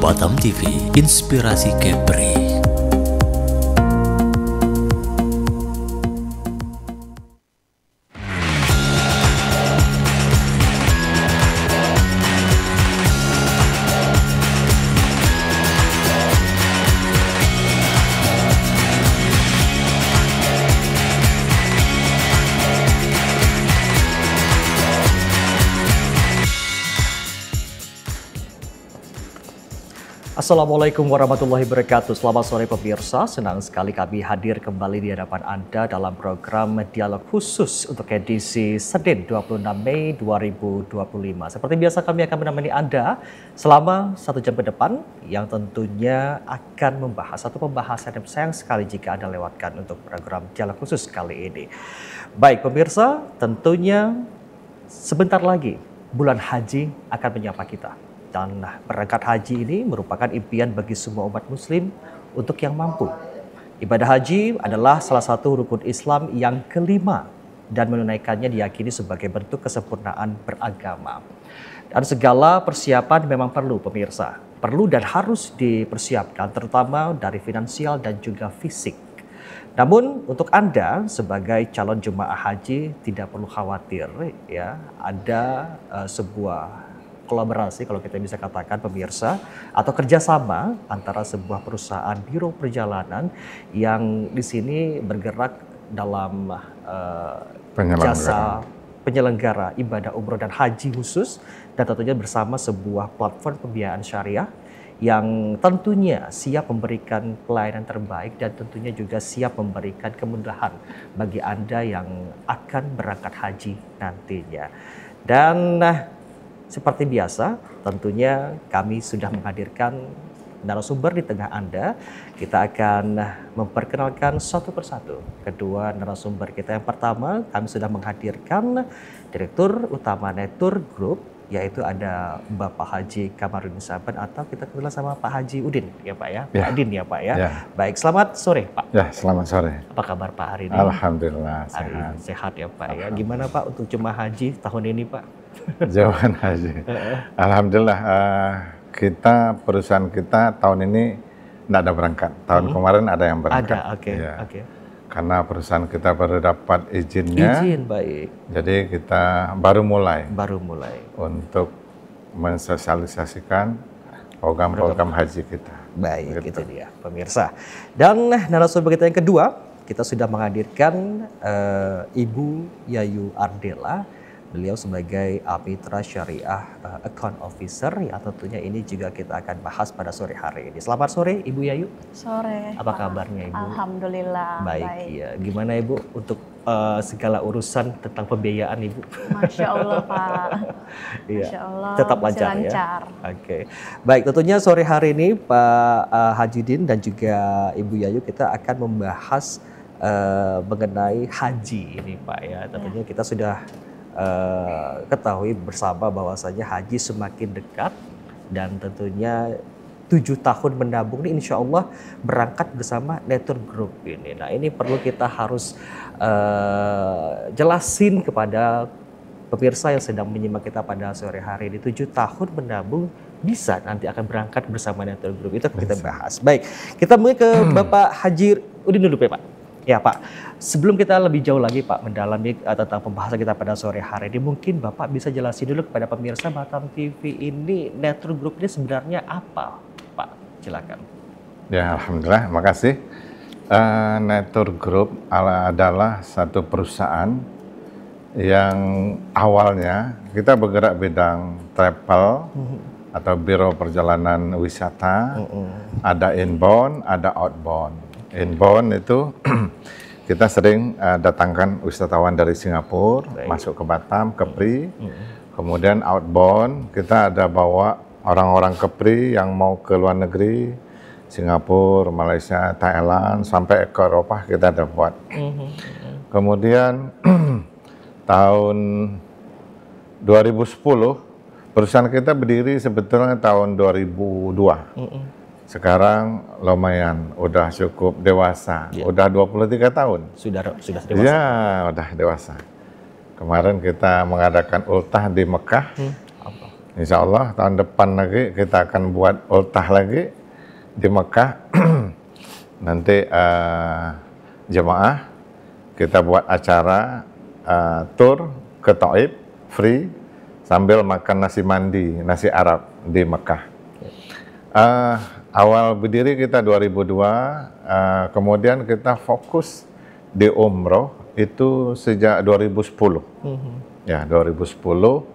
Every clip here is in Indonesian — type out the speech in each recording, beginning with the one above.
Batam TV, Inspirasi Kepri. Assalamualaikum warahmatullahi wabarakatuh. Selamat sore pemirsa, senang sekali kami hadir kembali di hadapan Anda dalam program Dialog Khusus untuk edisi Senin 26 Mei 2025. Seperti biasa kami akan menemani Anda selama 1 jam ke depan yang tentunya akan membahas satu pembahasan yang sayang sekali jika Anda lewatkan untuk program Dialog Khusus kali ini. Baik pemirsa, tentunya sebentar lagi bulan haji akan menyapa kita. Dan berangkat haji ini merupakan impian bagi semua umat muslim untuk yang mampu. Ibadah haji adalah salah satu rukun Islam yang kelima dan menunaikannya diyakini sebagai bentuk kesempurnaan beragama. Dan segala persiapan memang perlu pemirsa. Perlu dan harus dipersiapkan terutama dari finansial dan juga fisik. Namun untuk Anda sebagai calon jemaah haji tidak perlu khawatir ya. Ada sebuah kolaborasi kalau kita bisa katakan pemirsa atau kerjasama antara sebuah perusahaan biro perjalanan yang di sini bergerak dalam jasa penyelenggara ibadah umroh dan haji khusus dan tentunya bersama sebuah platform pembiayaan syariah yang tentunya siap memberikan pelayanan terbaik dan tentunya juga siap memberikan kemudahan bagi Anda yang akan berangkat haji nantinya. Dan seperti biasa, tentunya kami sudah menghadirkan narasumber di tengah Anda. Kita akan memperkenalkan satu persatu kedua narasumber kita. Yang pertama, kami sudah menghadirkan Direktur Utama Netur Group, yaitu ada Bapak Haji Kamarudin Saban atau kita kenal sama Pak Haji Udin, ya Pak ya? Pak Udin ya Pak ya? Baik, selamat sore Pak. Ya, selamat sore. Apa kabar Pak hari ini? Alhamdulillah sehat. Sehat ya Pak ya. Gimana Pak untuk jemaah haji tahun ini Pak? Jauhan haji. Alhamdulillah kita perusahaan kita tahun ini tidak ada berangkat. Tahun kemarin ada yang berangkat. Ada, oke. Ya. Oke. Karena perusahaan kita baru dapat izinnya. Izin, baik. Jadi kita baru mulai untuk mensosialisasikan program haji kita. Baik, gitu. itu dia pemirsa. Dan narasumber kita yang kedua, kita sudah menghadirkan Ibu Yayu Ardela. Beliau sebagai Mitra Syariah Account Officer yang tentunya ini juga kita akan bahas pada sore hari ini. Selamat sore Ibu Yayu. Sore. Apa kabarnya Ibu? Alhamdulillah. Baik. Ya. Gimana Ibu untuk segala urusan tentang pembiayaan Ibu? Masya Allah Pak. Masya Allah. Tetap lancar ya. Oke. Baik, tentunya sore hari ini Pak Hajudin dan juga Ibu Yayu kita akan membahas mengenai haji ini Pak ya. Tentunya kita sudah ketahui bersama bahwasanya haji semakin dekat dan tentunya 7 tahun menabung ini insya Allah berangkat bersama Netur Group ini. Nah ini perlu kita harus jelasin kepada pemirsa yang sedang menyimak kita pada sore hari ini. 7 tahun menabung bisa nanti akan berangkat bersama Netur Group, itu akan kita bahas. Baik, kita mulai ke Bapak Haji Udin dulu ya Pak. Ya Pak, sebelum kita lebih jauh lagi Pak mendalami tentang pembahasan kita pada sore hari ini, mungkin Bapak bisa jelasin dulu kepada pemirsa Batam TV ini, Netur Group ini sebenarnya apa Pak? Silakan. Ya Alhamdulillah, makasih. Netur Group adalah satu perusahaan yang awalnya kita bergerak bidang travel atau biro perjalanan wisata, ada inbound, ada outbound. Inbound itu kita sering datangkan wisatawan dari Singapura masuk ke Batam, Kepri. Kemudian outbound kita ada bawa orang-orang Kepri yang mau ke luar negeri, Singapura, Malaysia, Thailand sampai ke Eropa kita ada buat. Kemudian tahun 2010 perusahaan kita berdiri sebetulnya tahun 2002. Sekarang lumayan, udah cukup dewasa, udah 23 tahun. Sudah dewasa? Ya, udah dewasa. Kemarin kita mengadakan ultah di Mekah, Insya Allah tahun depan lagi kita akan buat ultah lagi di Mekah. Nanti jemaah kita buat acara tour ke Taif free sambil makan nasi mandi, nasi Arab di Mekah. Awal berdiri kita 2002, kemudian kita fokus di umroh itu sejak 2010. Ya, 2010.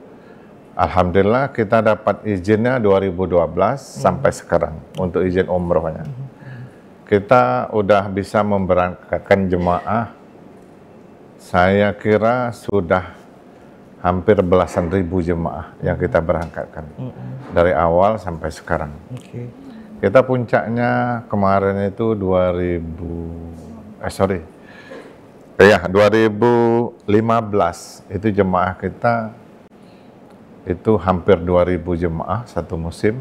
Alhamdulillah kita dapat izinnya 2012 sampai sekarang untuk izin umrohnya. Kita udah bisa memberangkatkan jemaah, saya kira sudah hampir belasan ribu jemaah yang kita berangkatkan dari awal sampai sekarang. Kita puncaknya kemarin itu 2015 itu jemaah kita itu hampir 2000 jemaah satu musim.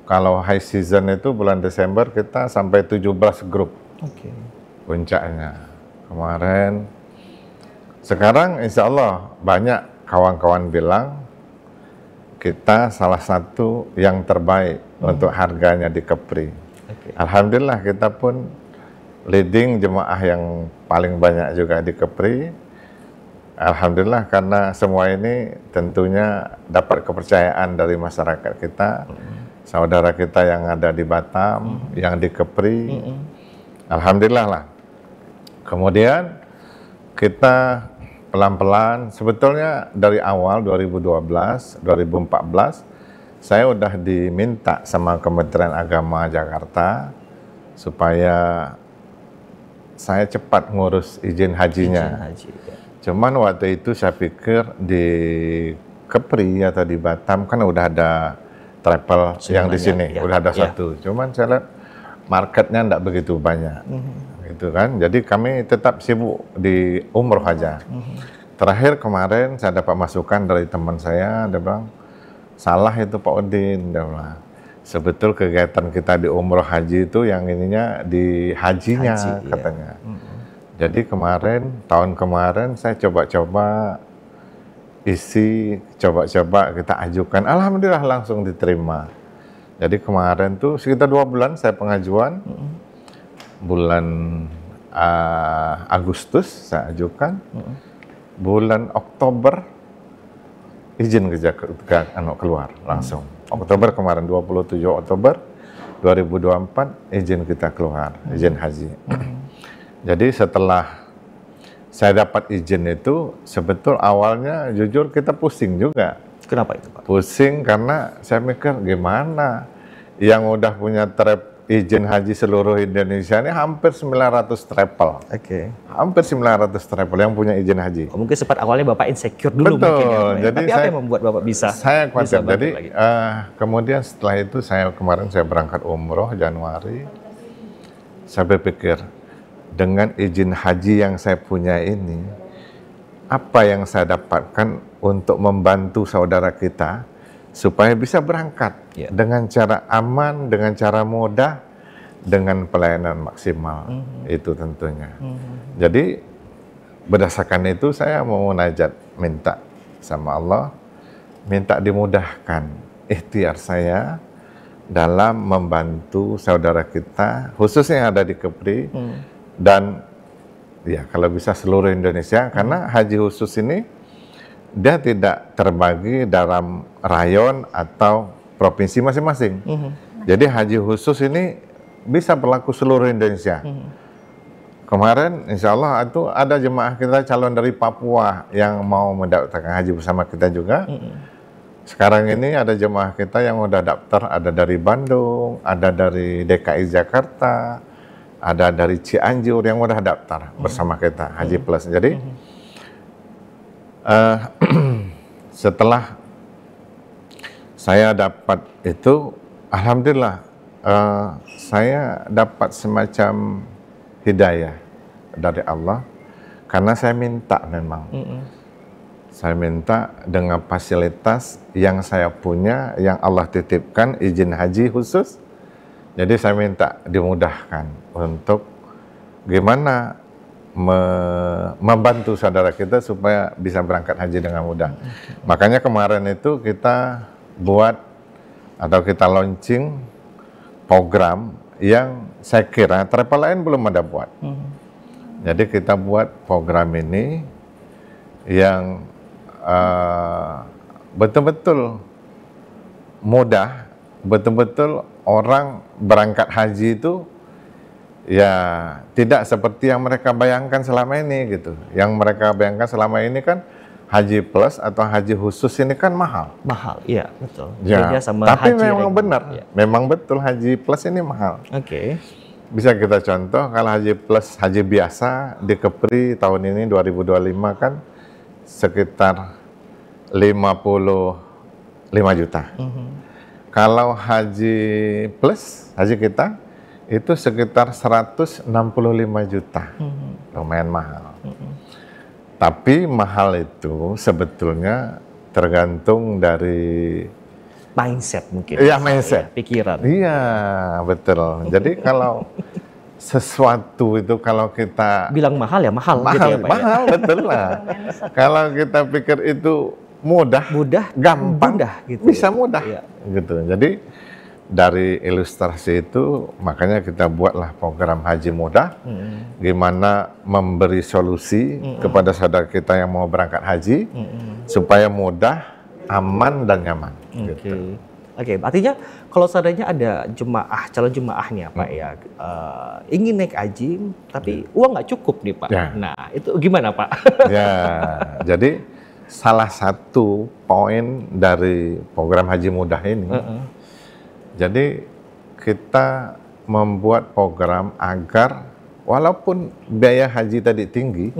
Kalau high season itu bulan Desember kita sampai 17 grup. Puncaknya kemarin. Sekarang insya Allah banyak kawan-kawan bilang kita salah satu yang terbaik untuk harganya di Kepri. Alhamdulillah kita pun leading jemaah yang paling banyak juga di Kepri. Alhamdulillah karena semua ini tentunya dapat kepercayaan dari masyarakat kita, saudara kita yang ada di Batam, yang di Kepri. Alhamdulillah lah. Kemudian kita pelan-pelan, sebetulnya dari awal 2012, 2014, saya udah diminta sama Kementerian Agama Jakarta supaya saya cepat ngurus izin hajinya. Cuman waktu itu saya pikir di Kepri atau di Batam kan udah ada travel yang di sini, udah ada satu. Cuman saya lihat marketnya enggak begitu banyak, gitu kan. Jadi kami tetap sibuk di umroh aja. Terakhir kemarin saya dapat masukan dari teman saya, dia bilang salah itu Pak Udin, dia bilang. Sebetul kegiatan kita di umroh haji itu yang ininya di hajinya katanya. Jadi tahun kemarin saya coba-coba coba-coba kita ajukan. Alhamdulillah langsung diterima. Jadi kemarin tuh sekitar 2 bulan saya pengajuan. Bulan Agustus saya ajukan. Bulan Oktober izin keluar langsung. Oktober kemarin 27 Oktober 2024 izin kita keluar, izin haji. Jadi setelah saya dapat izin itu, sebetul awalnya jujur kita pusing juga. Kenapa itu Pak? Pusing karena saya mikir gimana yang udah punya izin haji seluruh Indonesia ini hampir 900 travel. Hampir 900 travel yang punya izin haji. Mungkin sempat awalnya Bapak insecure dulu. Betul. Mungkin ya, Jadi tapi apa yang membuat Bapak bisa? Saya khawatir. Jadi lagi? kemudian setelah itu kemarin saya berangkat umroh Januari. Saya berpikir dengan izin haji yang saya punya ini, apa yang saya dapatkan untuk membantu saudara kita supaya bisa berangkat dengan cara aman, dengan cara mudah, dengan pelayanan maksimal. Itu tentunya. Jadi berdasarkan itu saya mau munajat minta sama Allah, minta dimudahkan ikhtiar saya dalam membantu saudara kita, khususnya yang ada di Kepri, dan ya kalau bisa seluruh Indonesia, karena haji khusus ini dia tidak terbagi dalam rayon atau provinsi masing-masing. Jadi haji khusus ini bisa berlaku seluruh Indonesia. Kemarin insya Allah itu ada jemaah kita calon dari Papua yang mau mendaftarkan haji bersama kita juga. Sekarang ini ada jemaah kita yang udah daftar, ada dari Bandung, ada dari DKI Jakarta, ada dari Cianjur yang udah daftar bersama kita Haji Plus. Jadi setelah saya dapat itu, alhamdulillah saya dapat semacam hidayah dari Allah karena saya minta memang. Saya minta dengan fasilitas yang saya punya, yang Allah titipkan, izin haji khusus. Jadi saya minta dimudahkan untuk gimana membantu saudara kita supaya bisa berangkat haji dengan mudah. Makanya kemarin itu kita buat atau kita launching program yang saya kira travel lain belum ada buat. Jadi kita buat program ini yang betul-betul mudah, betul-betul orang berangkat haji itu ya tidak seperti yang mereka bayangkan selama ini gitu. Yang mereka bayangkan selama ini kan haji plus atau haji khusus ini kan mahal. Mahal, iya betul. Ya, Beda sama tapi haji memang reguler. benar, Ya. memang betul haji plus ini mahal. Oke. Bisa kita contoh kalau haji plus, haji biasa di Kepri tahun ini 2025 kan sekitar 55 juta. Kalau haji plus, haji kita itu sekitar 165 juta. Lumayan mahal. Tapi mahal itu sebetulnya tergantung dari Mindset mungkin. Iya, mindset. Ya, pikiran. Iya, betul. Jadi kalau sesuatu itu kalau kita Bilang mahal ya mahal, mahal, gitu ya Pak ya? mahal betul lah. Kalau kita pikir itu mudah, Mudah, gampang, mudah gitu. bisa mudah, Iya. gitu. Jadi dari ilustrasi itu makanya kita buatlah program haji mudah, gimana memberi solusi kepada saudara kita yang mau berangkat haji supaya mudah, aman dan nyaman. Oke. Gitu. Oke, artinya kalau seandainya ada jemaah, calon jemaahnya Pak ya, ingin naik haji tapi uang nggak cukup nih Pak. Ya. Nah, itu gimana Pak? Ya, jadi salah satu poin dari program haji mudah ini, jadi kita membuat program agar walaupun biaya haji tadi tinggi,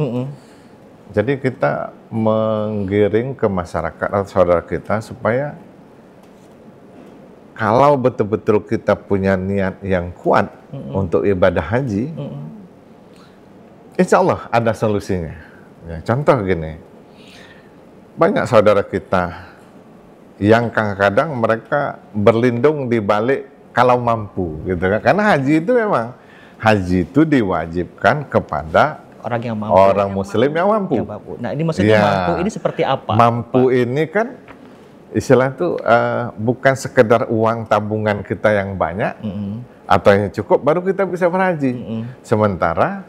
jadi kita menggiring ke masyarakat atau saudara kita supaya kalau betul-betul kita punya niat yang kuat untuk ibadah haji, insya Allah ada solusinya. Ya, contoh gini, banyak saudara kita yang kadang-kadang mereka berlindung di balik kalau mampu, gitu kan? Karena haji itu memang diwajibkan kepada Orang yang mampu. orang Muslim yang mampu. Yang mampu. Nah, ini maksudnya Ya. mampu ini seperti apa? Mampu ini kan istilah itu bukan sekedar uang tabungan kita yang banyak atau yang cukup baru kita bisa berhaji. Sementara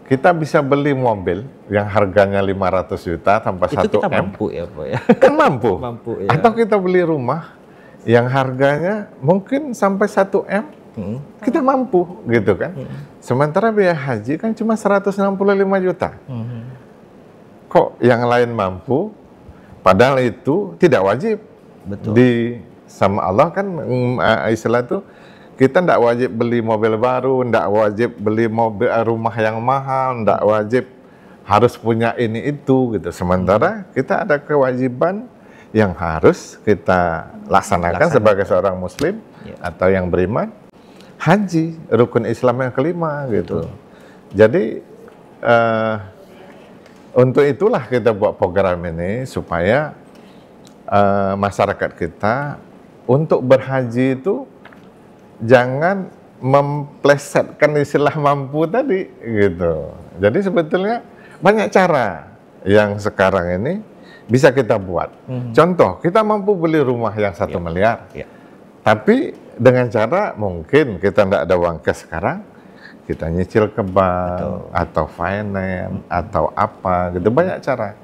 kita bisa beli mobil yang harganya 500 juta tanpa Itu 1 kita M. mampu ya Pak ya. Kan mampu. Mampu, ya. Atau kita beli rumah yang harganya mungkin sampai 1 M. Kita mampu gitu kan. Sementara biaya haji kan cuma 165 juta. Kok yang lain mampu padahal itu tidak wajib. Betul. Sama Allah kan istilah itu kita tidak wajib beli mobil baru, tidak wajib beli rumah yang mahal, tidak wajib harus punya ini itu gitu. Sementara kita ada kewajiban yang harus kita laksanakan sebagai seorang Muslim atau yang beriman. Haji, rukun Islam yang kelima gitu. Jadi untuk itulah kita buat program ini supaya masyarakat kita untuk berhaji itu jangan memplesetkan istilah mampu tadi gitu. Jadi sebetulnya banyak cara yang sekarang ini bisa kita buat. Contoh, kita mampu beli rumah yang 1 miliar. Tapi dengan cara mungkin kita tidak ada uang cash sekarang, kita nyicil ke bank atau finance atau apa gitu, banyak cara.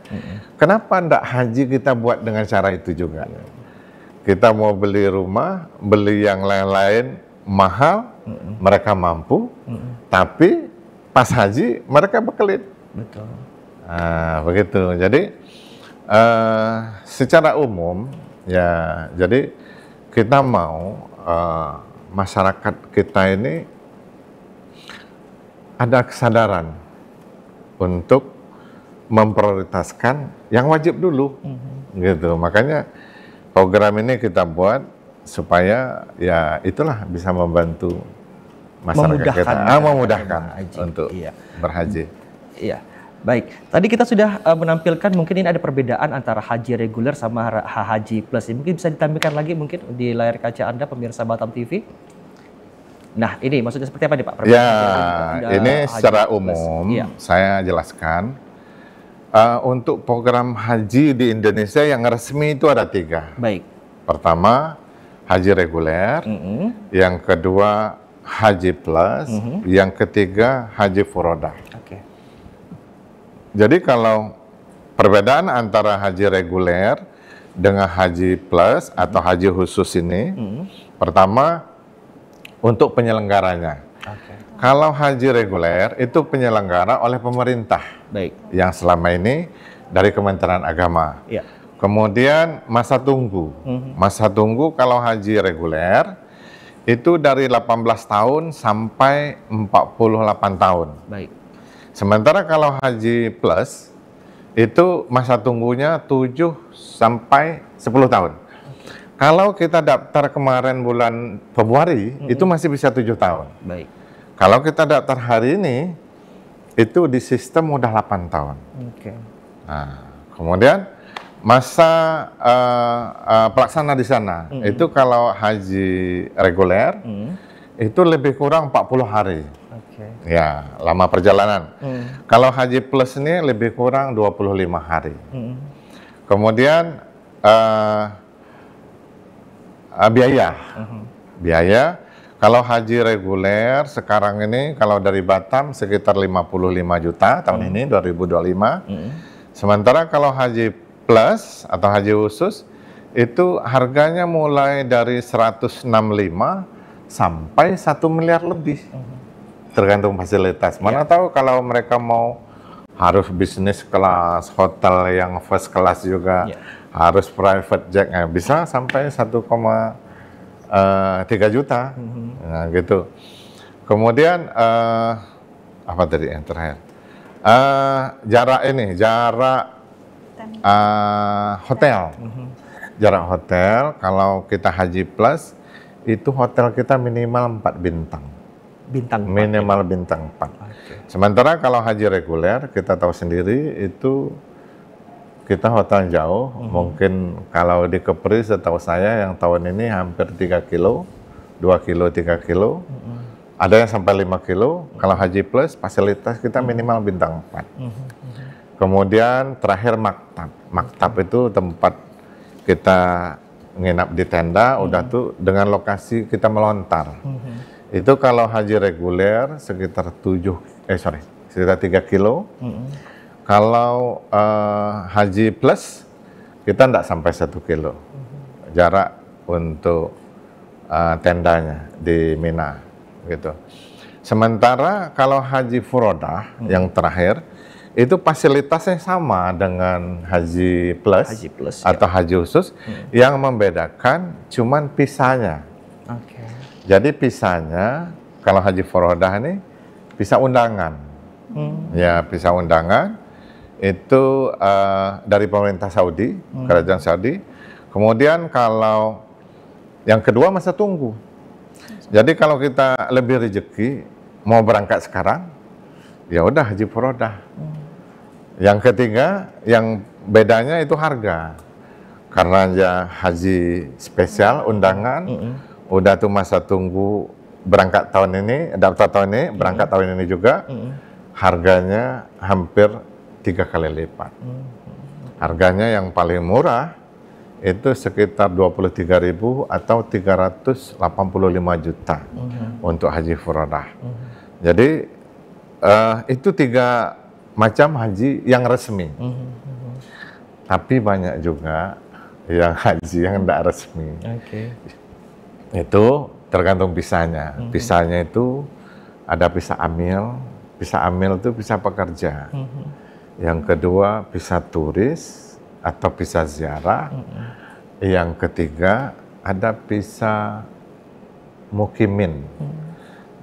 Kenapa tidak haji kita buat dengan cara itu juga? Kita mau beli rumah, beli yang lain-lain mahal, mereka mampu, tapi pas haji mereka bekelit. Betul. Nah, begitu. Jadi secara umum ya, jadi kita mau masyarakat kita ini ada kesadaran untuk memprioritaskan yang wajib dulu, gitu. Makanya program ini kita buat supaya ya itulah bisa membantu masyarakat kita, memudahkan haji. untuk Iya. berhaji. Iya. Baik, tadi kita sudah menampilkan mungkin ini ada perbedaan antara haji reguler sama haji plus. Mungkin bisa ditampilkan lagi mungkin di layar kaca Anda pemirsa Batam TV. Nah, ini maksudnya seperti apa nih Pak? Ya, ini secara umum saya jelaskan. Untuk program haji di Indonesia yang resmi itu ada 3. Baik. Pertama, haji reguler. Yang kedua, haji plus. Yang ketiga, haji furodah. Oke. Jadi kalau perbedaan antara haji reguler dengan haji plus atau haji khusus ini, pertama, untuk penyelenggaranya. Oke. Kalau haji reguler itu penyelenggara oleh pemerintah Baik. yang selama ini dari Kementerian Agama. Ya. Kemudian masa tunggu. Masa tunggu kalau haji reguler itu dari 18 tahun sampai 48 tahun. Baik. Sementara kalau haji plus itu masa tunggunya 7 sampai 10 tahun. Kalau kita daftar kemarin bulan Februari, itu masih bisa 7 tahun. Baik. Kalau kita daftar hari ini, itu di sistem udah 8 tahun. Oke. Nah, kemudian masa pelaksana di sana, itu kalau haji reguler, itu lebih kurang 40 hari. Oke. Ya, lama perjalanan. Kalau haji plus ini lebih kurang 25 hari. Kemudian biaya. Biaya, kalau haji reguler sekarang ini kalau dari Batam sekitar 55 juta tahun ini 2025. Sementara kalau haji plus atau haji khusus itu harganya mulai dari 165 sampai 1 miliar lebih. Tergantung fasilitas. Mana tahu kalau mereka mau harus bisnis kelas, hotel yang first class juga, harus private jet, bisa sampai 1,3 juta. Nah, gitu. Kemudian apa tadi yang terakhir? Jarak hotel. Jarak hotel kalau kita haji plus itu hotel kita minimal 4 bintang. Bintang 4. Minimal bintang 4. Oke. Sementara kalau haji reguler kita tahu sendiri itu kita hotel jauh. Mungkin kalau di Kepri setahu saya yang tahun ini hampir 3 kilo, 2 kilo, 3 kilo. Ada yang sampai 5 kilo. Kalau haji plus fasilitas kita minimal bintang 4. Kemudian terakhir maktab. Maktab itu tempat kita nginap di tenda, udah tuh dengan lokasi kita melontar. Itu kalau haji reguler sekitar 3 kilo. Kalau haji plus kita enggak sampai 1 kilo jarak untuk tendanya di Mina gitu. Sementara kalau haji furodah yang terakhir itu fasilitasnya sama dengan haji plus, atau haji khusus, yang membedakan cuman pisahnya. Oke. Jadi pisahnya kalau haji furodah ini visa undangan. Ya, visa undangan itu dari pemerintah Saudi, kerajaan Saudi. Kemudian kalau yang kedua masa tunggu. Jadi kalau kita lebih rezeki mau berangkat sekarang, ya udah haji furodah. Yang ketiga, yang bedanya itu harga. Karena ya haji spesial undangan, udah tuh masa tunggu berangkat tahun ini, daftar tahun ini, berangkat tahun ini juga, harganya hampir 3 kali lipat. Harganya yang paling murah itu sekitar 23.000 atau 385 juta untuk haji furodah. Jadi itu 3 macam haji yang resmi. Tapi banyak juga yang haji yang tidak resmi. Itu tergantung visanya. Visanya itu ada visa amil. Visa amil itu visa pekerja. Yang kedua visa turis atau visa ziarah. Yang ketiga ada visa mukimin.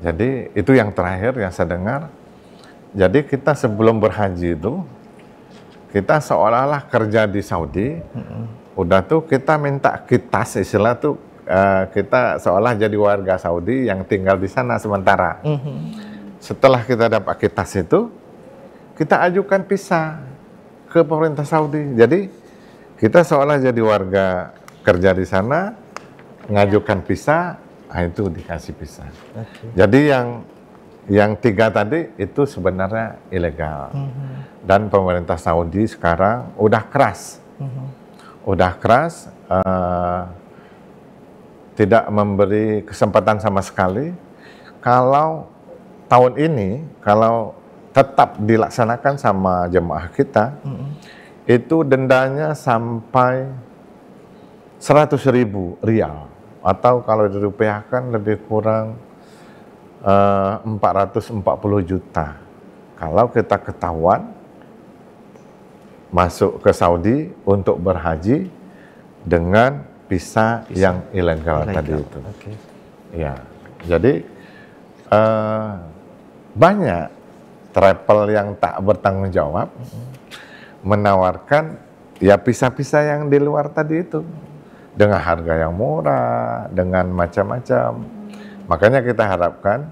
Jadi itu yang terakhir yang saya dengar. Jadi kita sebelum berhaji itu, kita seolah-olah kerja di Saudi, udah tuh kita minta kitas, istilah tuh kita seolah jadi warga Saudi yang tinggal di sana sementara. Setelah kita dapat kitas itu, kita ajukan visa ke pemerintah Saudi. Jadi kita seolah jadi warga kerja di sana, ngajukan visa, nah itu dikasih visa. Jadi yang 3 tadi itu sebenarnya ilegal. Dan pemerintah Saudi sekarang udah keras. Udah keras tidak memberi kesempatan sama sekali. Kalau tahun ini, kalau tetap dilaksanakan sama jemaah kita, itu dendanya sampai 100.000 rial, atau kalau dirupiahkan lebih kurang 440 juta. Kalau kita ketahuan masuk ke Saudi untuk berhaji dengan visa yang ilegal tadi itu. Okay. Ya, jadi banyak travel yang tak bertanggung jawab menawarkan ya visa-visa yang di luar tadi itu dengan harga yang murah, dengan macam-macam. Makanya kita harapkan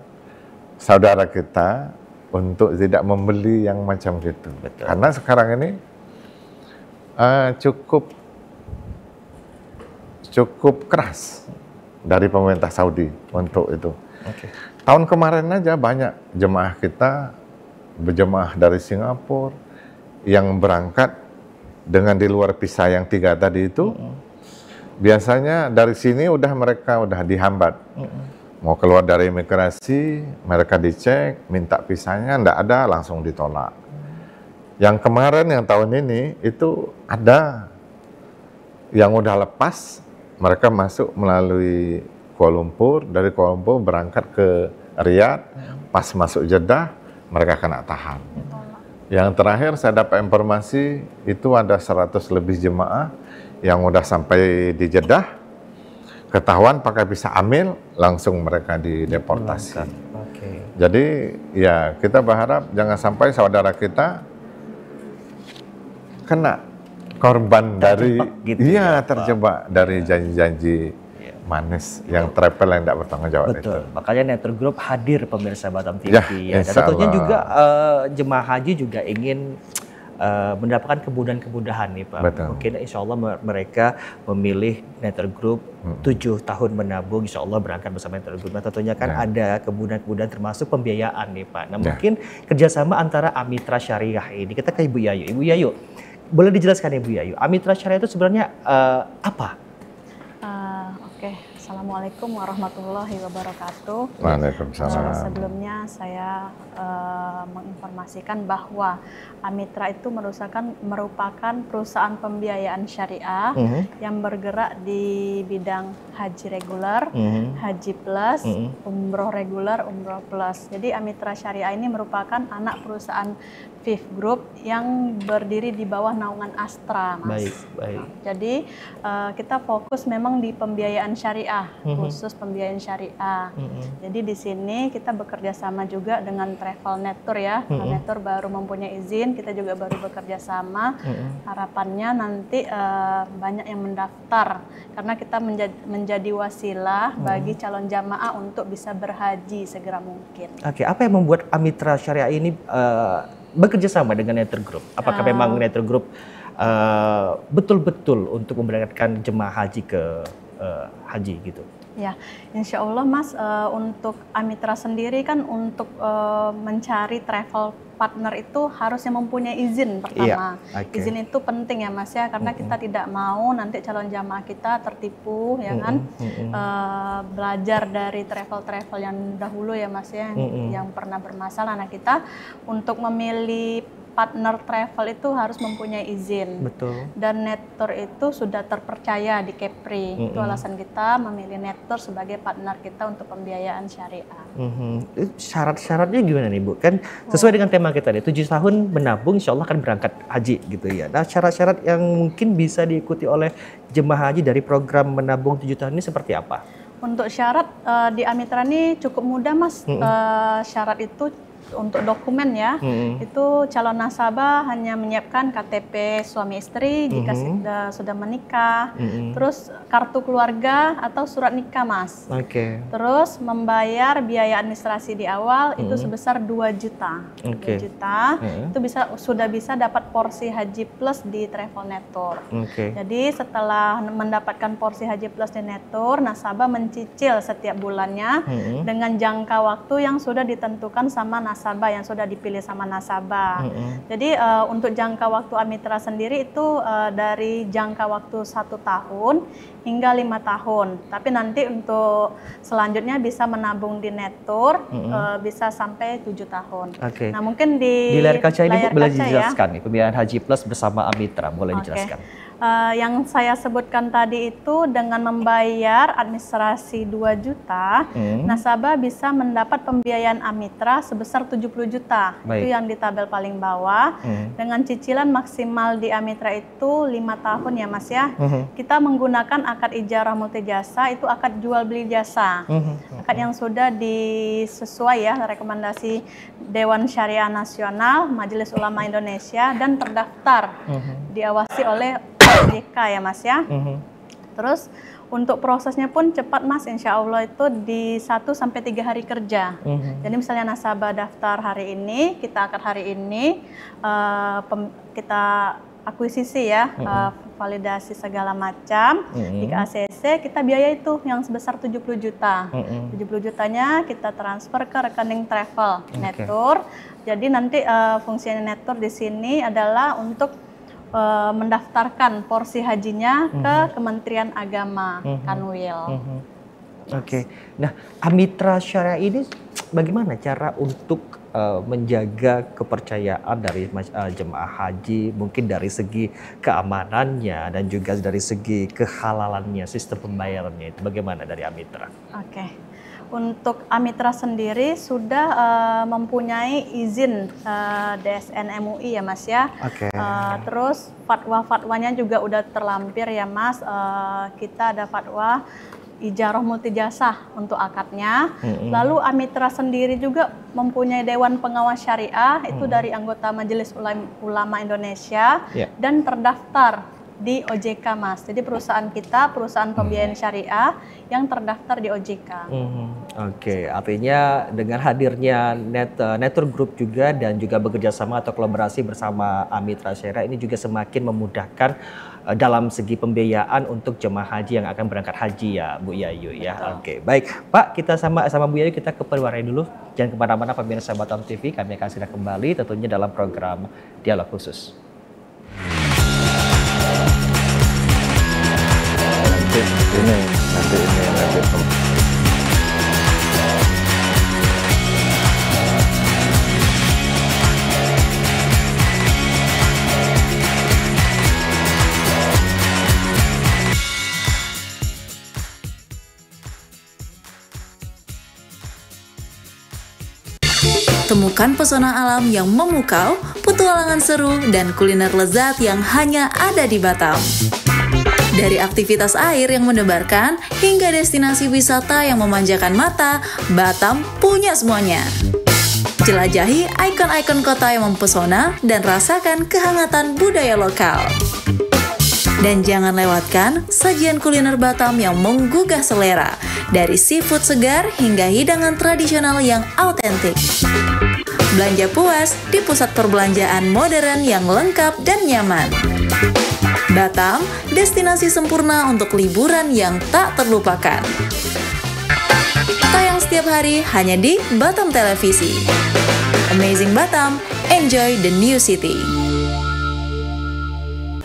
saudara kita untuk tidak membeli yang macam gitu. Betul. Karena sekarang ini cukup keras dari pemerintah Saudi untuk itu. Okay. Tahun kemarin aja banyak jemaah kita berjemaah dari Singapura yang berangkat dengan di luar visa yang 3 tadi itu. Biasanya dari sini mereka udah dihambat. Mau keluar dari imigrasi, mereka dicek, minta visanya, ndak ada, langsung ditolak. Yang kemarin, yang tahun ini, itu ada yang udah lepas, mereka masuk melalui Kuala Lumpur, dari Kuala Lumpur berangkat ke Riyadh, pas masuk Jeddah, mereka kena tahan. Yang terakhir saya dapat informasi, itu ada 100 lebih jemaah yang udah sampai di Jeddah, ketahuan pakai visa amil, langsung mereka dideportasi. Okay. Jadi ya kita berharap jangan sampai saudara kita kena korban dari gitu ya, terjebak dari janji-janji manis yang travel yang tidak bertanggung jawab. Betul. Itu. Makanya Network Group hadir pemirsa Batam TV. Ya, Dan tentunya juga jemaah haji juga ingin mendapatkan kemudahan-kemudahan nih Pak. Betul. Mungkin insya Allah mereka memilih Network Group 7 tahun menabung, insya Allah berangkat bersama Network Group. Nah tentunya kan ada kemudahan-kemudahan termasuk pembiayaan nih Pak. Nah mungkin kerjasama antara Amitra Syariah ini, kita ke Ibu Yayu. Ibu Yayu, boleh dijelaskan Ibu Yayu, Amitra Syariah itu sebenarnya apa? Oke, Assalamualaikum warahmatullahi wabarakatuh. Waalaikumsalam. Sebelumnya saya menginformasikan bahwa Amitra itu merupakan perusahaan pembiayaan syariah yang bergerak di bidang haji reguler, haji plus, umroh reguler, umroh plus. Jadi Amitra Syariah ini merupakan anak perusahaan Fifth Group yang berdiri di bawah naungan Astra, Mas. Baik. Jadi kita fokus memang di pembiayaan syariah, khusus pembiayaan syariah. Jadi di sini kita bekerja sama juga dengan Travel Network ya. Travel Network baru mempunyai izin, kita juga baru bekerja sama. Harapannya nanti banyak yang mendaftar karena kita menjadi wasilah bagi calon jamaah untuk bisa berhaji segera mungkin. Oke, apa yang membuat Amitra Syariah ini bekerja sama dengan Network Group? Apakah memang Network Group betul-betul untuk memberangkatkan jemaah haji ke haji gitu? Ya, insya Allah Mas, untuk Amitra sendiri kan untuk mencari travel partner itu harusnya mempunyai izin pertama. Izin itu penting ya Mas ya, karena kita tidak mau nanti calon jamaah kita tertipu ya kan, belajar dari travel-travel yang dahulu ya Mas ya, yang pernah bermasalah. Nah kita untuk memilih partner travel itu harus mempunyai izin. Betul. Dan Network itu sudah terpercaya di Kepri. Itu alasan kita memilih Network sebagai partner kita untuk pembiayaan syariah. Syarat-syaratnya gimana nih Bu? Kan sesuai dengan tema kita nih, 7 tahun menabung insya Allah akan berangkat haji gitu ya. Nah syarat-syarat yang mungkin bisa diikuti oleh jemaah haji dari program menabung 7 tahun ini seperti apa? Untuk syarat di Amitra ini cukup mudah Mas. Syarat itu untuk dokumen ya, itu calon nasabah hanya menyiapkan KTP suami istri jika sudah menikah, terus kartu keluarga atau surat nikah Mas. Terus membayar biaya administrasi di awal itu sebesar 2 juta. 2 juta itu sudah bisa dapat porsi haji plus di Travel Network. Jadi setelah mendapatkan porsi haji plus di Network, nasabah mencicil setiap bulannya dengan jangka waktu yang sudah ditentukan sama nasabah nasabah yang sudah dipilih sama nasabah. Jadi untuk jangka waktu Amitra sendiri itu dari jangka waktu 1 tahun hingga 5 tahun. Tapi nanti untuk selanjutnya bisa menabung di Netur bisa sampai 7 tahun. Nah mungkin di layar kaca ini Bu, boleh kaca dijelaskan nih pembiayaan Haji Plus bersama Amitra, boleh dijelaskan? Yang saya sebutkan tadi itu dengan membayar administrasi 2 juta, nasabah bisa mendapat pembiayaan Amitra sebesar 70 juta. Itu yang di tabel paling bawah. Dengan cicilan maksimal di Amitra itu 5 tahun ya Mas ya. Kita menggunakan akad ijarah multijasa, itu akad jual beli jasa. Akad yang sudah disesuai ya rekomendasi Dewan Syariah Nasional, Majelis Ulama Indonesia, dan terdaftar diawasi oleh OJK ya Mas ya. Terus untuk prosesnya pun cepat Mas, insya Allah itu di 1 sampai 3 hari kerja. Jadi misalnya nasabah daftar hari ini, kita akad hari ini, kita akuisisi ya, validasi segala macam, di ACC kita biaya itu yang sebesar 70 juta. 70 jutanya kita transfer ke rekening travel Netur. Jadi nanti fungsinya Netur di sini adalah untuk mendaftarkan porsi hajinya ke Kementerian Agama Kanwil. Nah, Amitra Syariah ini bagaimana cara untuk menjaga kepercayaan dari jemaah haji, mungkin dari segi keamanannya dan juga dari segi kehalalannya, sistem pembayarannya itu bagaimana dari Amitra? Untuk Amitra sendiri sudah mempunyai izin DSN MUI ya Mas ya. Terus fatwa-fatwanya juga udah terlampir ya Mas. Kita ada fatwa ijarah multijasa untuk akadnya. Lalu Amitra sendiri juga mempunyai Dewan Pengawas Syariah, itu dari anggota Majelis Ulama Indonesia dan terdaftar di OJK Mas. Jadi perusahaan kita, perusahaan pembiayaan syariah yang terdaftar di OJK. Artinya dengan hadirnya Netur Group juga dan juga bekerja sama atau kolaborasi bersama Amitra Syariah ini juga semakin memudahkan dalam segi pembiayaan untuk jemaah haji yang akan berangkat haji ya Bu Yayu ya. Baik Pak, kita sama Bu Yayu kita ke pariwara dulu. Jangan kemana-mana pemirsa Batam TV, kami akan segera kembali tentunya dalam program Dialog Khusus. Nanti Temukan pesona alam yang memukau, petualangan seru, dan kuliner lezat yang hanya ada di Batam. Dari aktivitas air yang mendebarkan, hingga destinasi wisata yang memanjakan mata, Batam punya semuanya. Jelajahi ikon-ikon kota yang mempesona dan rasakan kehangatan budaya lokal. Dan jangan lewatkan sajian kuliner Batam yang menggugah selera, dari seafood segar hingga hidangan tradisional yang autentik. Belanja puas di pusat perbelanjaan modern yang lengkap dan nyaman. Batam, destinasi sempurna untuk liburan yang tak terlupakan. Tayang setiap hari hanya di Batam Televisi. Amazing Batam, enjoy the new city.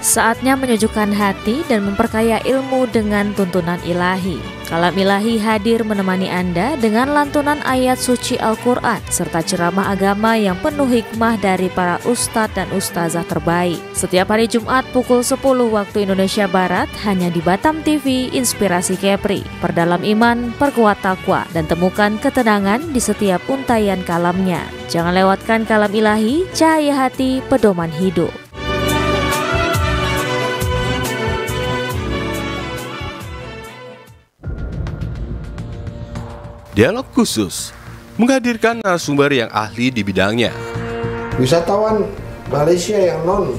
Saatnya menyejukkan hati dan memperkaya ilmu dengan tuntunan ilahi. Kalam Ilahi hadir menemani Anda dengan lantunan ayat suci Al-Quran serta ceramah agama yang penuh hikmah dari para ustadz dan ustazah terbaik. Setiap hari Jumat pukul 10 waktu Indonesia Barat hanya di Batam TV Inspirasi Kepri. Perdalam iman, perkuat takwa, dan temukan ketenangan di setiap untayan kalamnya. Jangan lewatkan Kalam Ilahi, cahaya hati, pedoman hidup. Dialog Khusus menghadirkan narasumber yang ahli di bidangnya. Wisatawan Malaysia yang non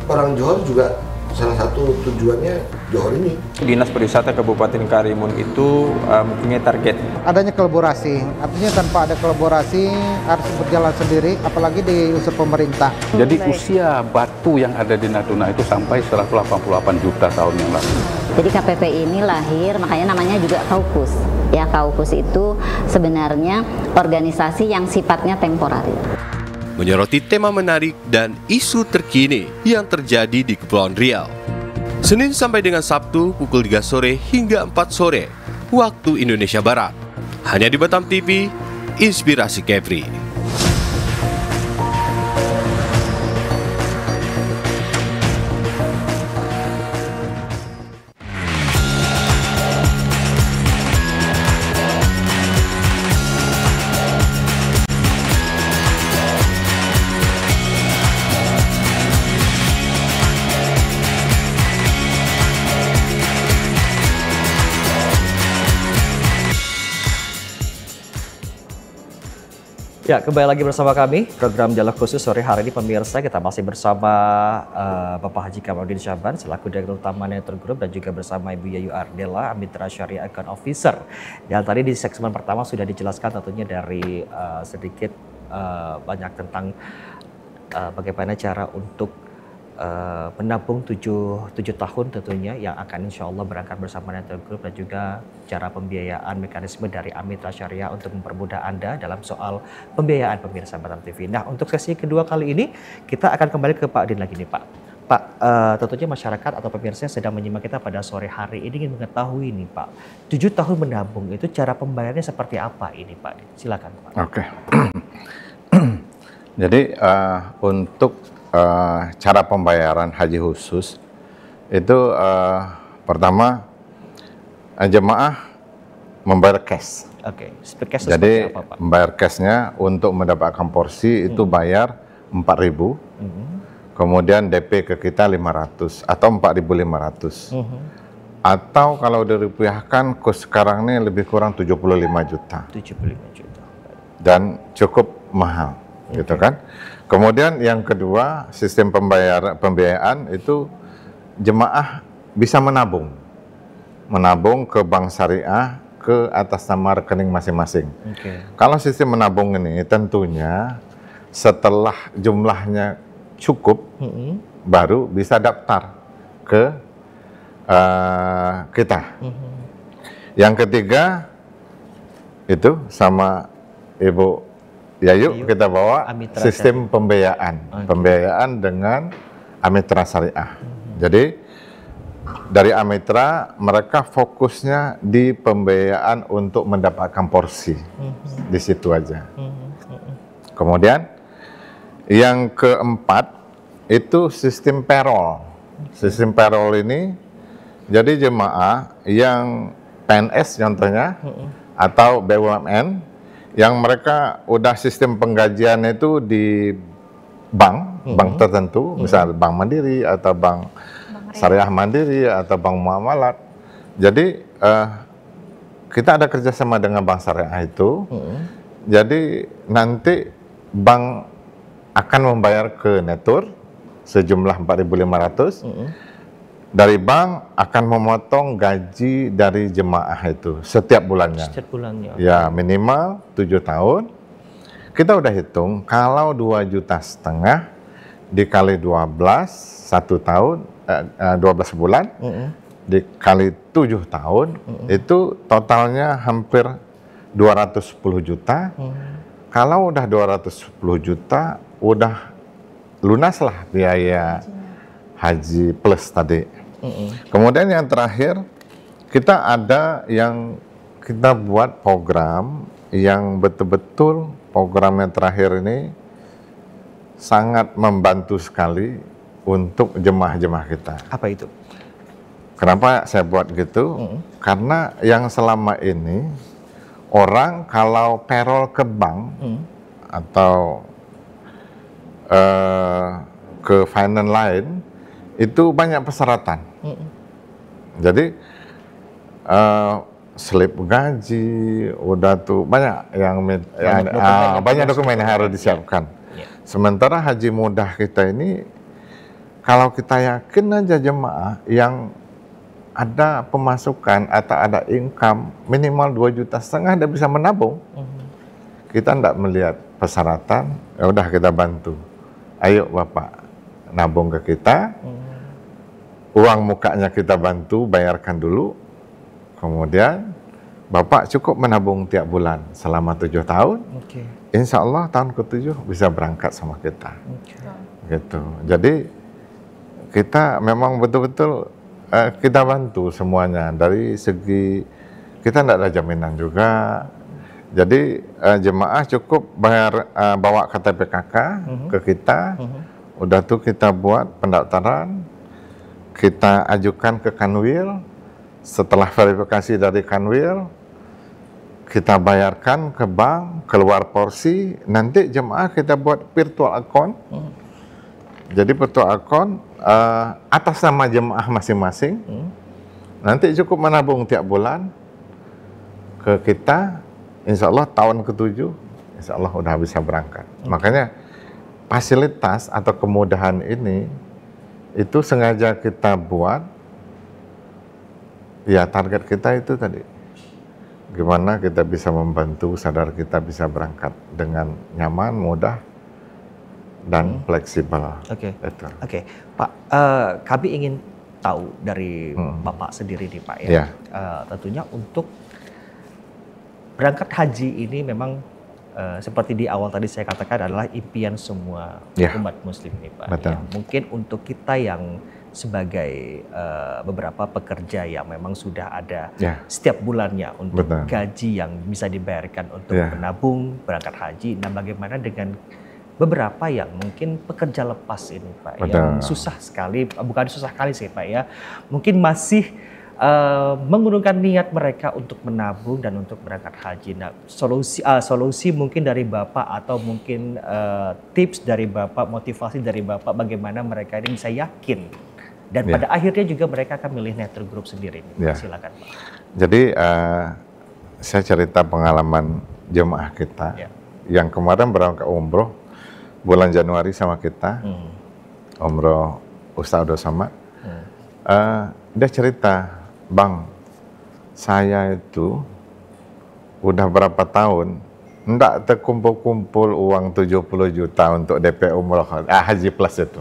orang Johor juga salah satu tujuannya Johor ini. Dinas Pariwisata Kabupaten Karimun itu mempunyai target. Adanya kolaborasi, artinya tanpa ada kolaborasi harus berjalan sendiri, apalagi di unsur pemerintah. Jadi usia batu yang ada di Natuna itu sampai 188 juta tahun yang lalu. Jadi KPP ini lahir, makanya namanya juga Kaukus. Ya, KAUKUS itu sebenarnya organisasi yang sifatnya temporer. Menyoroti tema menarik dan isu terkini yang terjadi di Kepulauan Riau. Senin sampai dengan Sabtu pukul 3 sore hingga 4 sore waktu Indonesia Barat. Hanya di Batam TV, Inspirasi Kepri. Ya, kembali lagi bersama kami, program Dialog Khusus sore hari ini pemirsa. Kita masih bersama Bapak Haji Kamarudin Syaban selaku Direktur Utama Network Group dan juga bersama Ibu Yayu Ardela, Mitra Syariah Account Officer. Dan tadi di segmen pertama sudah dijelaskan tentunya dari sedikit banyak tentang bagaimana cara untuk menabung 7 tahun tentunya yang akan insya Allah berangkat bersama Network Group, dan juga cara pembiayaan mekanisme dari Mitra Syariah untuk mempermudah Anda dalam soal pembiayaan pemirsa Batam TV. Nah, untuk sesi kedua kali ini kita akan kembali ke Pak Din lagi nih Pak. Pak, tentunya masyarakat atau pemirsa yang sedang menyimak kita pada sore hari ini ingin mengetahui nih Pak, 7 tahun menabung itu cara pembayarannya seperti apa ini Pak Din? Silakan Pak. Oke. Jadi untuk cara pembayaran haji khusus itu pertama jemaah membayar cash. Oke, cash jadi apa, Pak? membayar cashnya untuk mendapatkan porsi itu bayar 4.000, kemudian DP ke kita 500 atau 4.500. Atau kalau dirupiahkan kurs sekarang ini lebih kurang 75 juta. 75 juta. Dan cukup mahal, gitu kan? Kemudian yang kedua, sistem pembiayaan itu jemaah bisa menabung ke bank syariah ke atas nama rekening masing-masing. Kalau sistem menabung ini tentunya setelah jumlahnya cukup baru bisa daftar ke kita. Yang ketiga itu sama Ibu Yayu kita bawa Amitra sistem pembiayaan dengan Amitra Syariah. Jadi dari Amitra mereka fokusnya di pembiayaan untuk mendapatkan porsi di situ aja. Kemudian yang keempat itu sistem payroll. Sistem payroll ini jadi jemaah yang PNS contohnya atau BUMN yang mereka udah sistem penggajian itu di bank tertentu, misal Bank Mandiri atau Bank Syariah Mandiri atau Bank Muamalat. Jadi kita ada kerjasama dengan Bank Syariah itu. Jadi nanti bank akan membayar ke Netur sejumlah 4.500. Dari bank akan memotong gaji dari jemaah itu setiap bulannya. Setiap bulannya. Ya, minimal 7 tahun. Kita udah hitung kalau 2,5 juta dikali 12 1 tahun 12 bulan dikali 7 tahun itu totalnya hampir 210 juta. Kalau udah 210 juta udah lunas lah biaya haji plus tadi. Kemudian yang terakhir kita ada yang kita buat program yang betul-betul program yang terakhir ini sangat membantu sekali untuk jemaah-jemaah kita. Apa itu? Kenapa saya buat gitu? Karena yang selama ini orang kalau payroll ke bank atau ke finance lain itu banyak persyaratan. Jadi slip gaji udah tuh banyak yang banyak dokumen yang harus disiapkan. Sementara haji mudah kita ini kalau kita yakin aja jemaah yang ada pemasukan atau ada income minimal 2,5 juta dia bisa menabung. Kita tidak melihat persyaratan, ya udah kita bantu. Ayo Bapak nabung ke kita. Uang mukanya kita bantu, bayarkan dulu. Kemudian Bapak cukup menabung tiap bulan selama 7 tahun. Insya Allah tahun ke-7 bisa berangkat sama kita. Gitu. Jadi kita memang betul-betul kita bantu semuanya dari segi kita tidak ada jaminan juga. Jadi jemaah cukup bayar bawa KTP KK ke kita. Udah tuh kita buat pendaftaran, kita ajukan ke Kanwil. Setelah verifikasi dari Kanwil, kita bayarkan ke bank, keluar porsi. Nanti jemaah kita buat virtual account. Jadi virtual account atas nama jemaah masing-masing. Nanti cukup menabung tiap bulan ke kita. Insya Allah tahun ke-7, insya Allah udah bisa berangkat. Makanya fasilitas atau kemudahan ini itu sengaja kita buat. Ya target kita itu tadi, gimana kita bisa membantu saudara kita bisa berangkat dengan nyaman, mudah, dan fleksibel. Oke, Pak, kami ingin tahu dari Bapak sendiri nih Pak ya. Tentunya untuk berangkat haji ini memang seperti di awal tadi saya katakan adalah impian semua umat muslim nih Pak. Ya. Mungkin untuk kita yang sebagai beberapa pekerja yang memang sudah ada setiap bulannya untuk gaji yang bisa dibayarkan untuk menabung berangkat haji. Nah, bagaimana dengan beberapa yang mungkin pekerja lepas ini Pak, yang susah sekali, bukan susah sekali sih Pak ya, mungkin masih mengurungkan niat mereka untuk menabung dan untuk berangkat haji. Nah, solusi mungkin dari Bapak atau mungkin tips dari Bapak, motivasi dari Bapak bagaimana mereka ini bisa yakin dan pada akhirnya juga mereka akan milih Netral Group sendiri. Silakan Pak. Jadi saya cerita pengalaman jemaah kita yang kemarin berangkat umroh bulan Januari sama kita, umroh Ustaz Abdul Samad. Dia cerita, Bang, saya itu udah berapa tahun enggak terkumpul-kumpul uang 70 juta untuk DP umroh haji plus itu.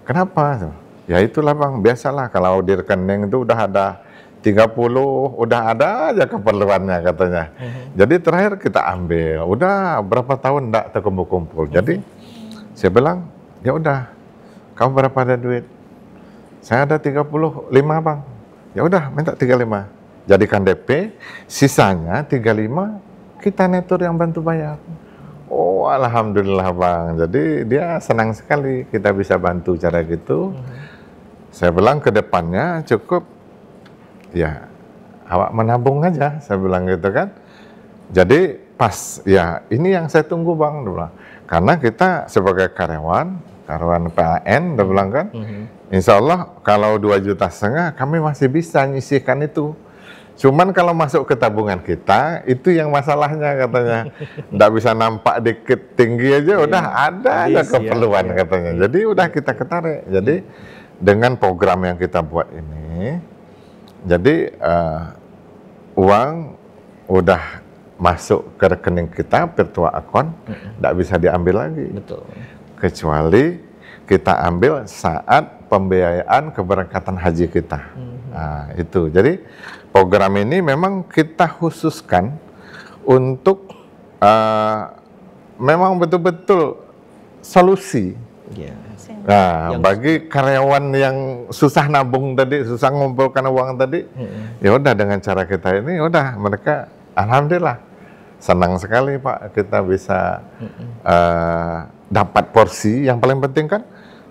Kenapa? Ya itulah Bang, biasalah kalau di rekening itu udah ada 30, udah ada aja keperluannya katanya. Jadi terakhir kita ambil, udah berapa tahun enggak terkumpul-kumpul. Jadi saya bilang, ya udah, kamu berapa ada duit? Saya ada 35 Bang. Ya udah minta 35. Jadikan DP, sisanya 35 kita netur yang bantu bayar. Oh alhamdulillah Bang. Jadi dia senang sekali kita bisa bantu cara gitu. Saya bilang ke depannya cukup ya awak menabung aja, saya bilang gitu kan. Jadi pas ya ini yang saya tunggu Bang, dia bilang. Karena kita sebagai karyawan PLN, dia bilang kan. Insya Allah kalau 2,5 juta kami masih bisa nyisihkan itu. Cuman kalau masuk ke tabungan kita, itu yang masalahnya katanya. Nggak bisa nampak dikit tinggi aja, udah ada aja keperluan katanya. Jadi udah kita ketarik. Jadi dengan program yang kita buat ini, jadi uang udah masuk ke rekening kita, virtual account, nggak bisa diambil lagi. Kecuali kita ambil saat pembiayaan keberangkatan haji kita. Nah, itu. Jadi program ini memang kita khususkan untuk memang betul-betul solusi. Nah, bagi karyawan yang susah nabung tadi, susah ngumpulkan uang tadi, ya udah dengan cara kita ini, udah mereka alhamdulillah senang sekali Pak kita bisa dapat porsi. Yang paling penting kan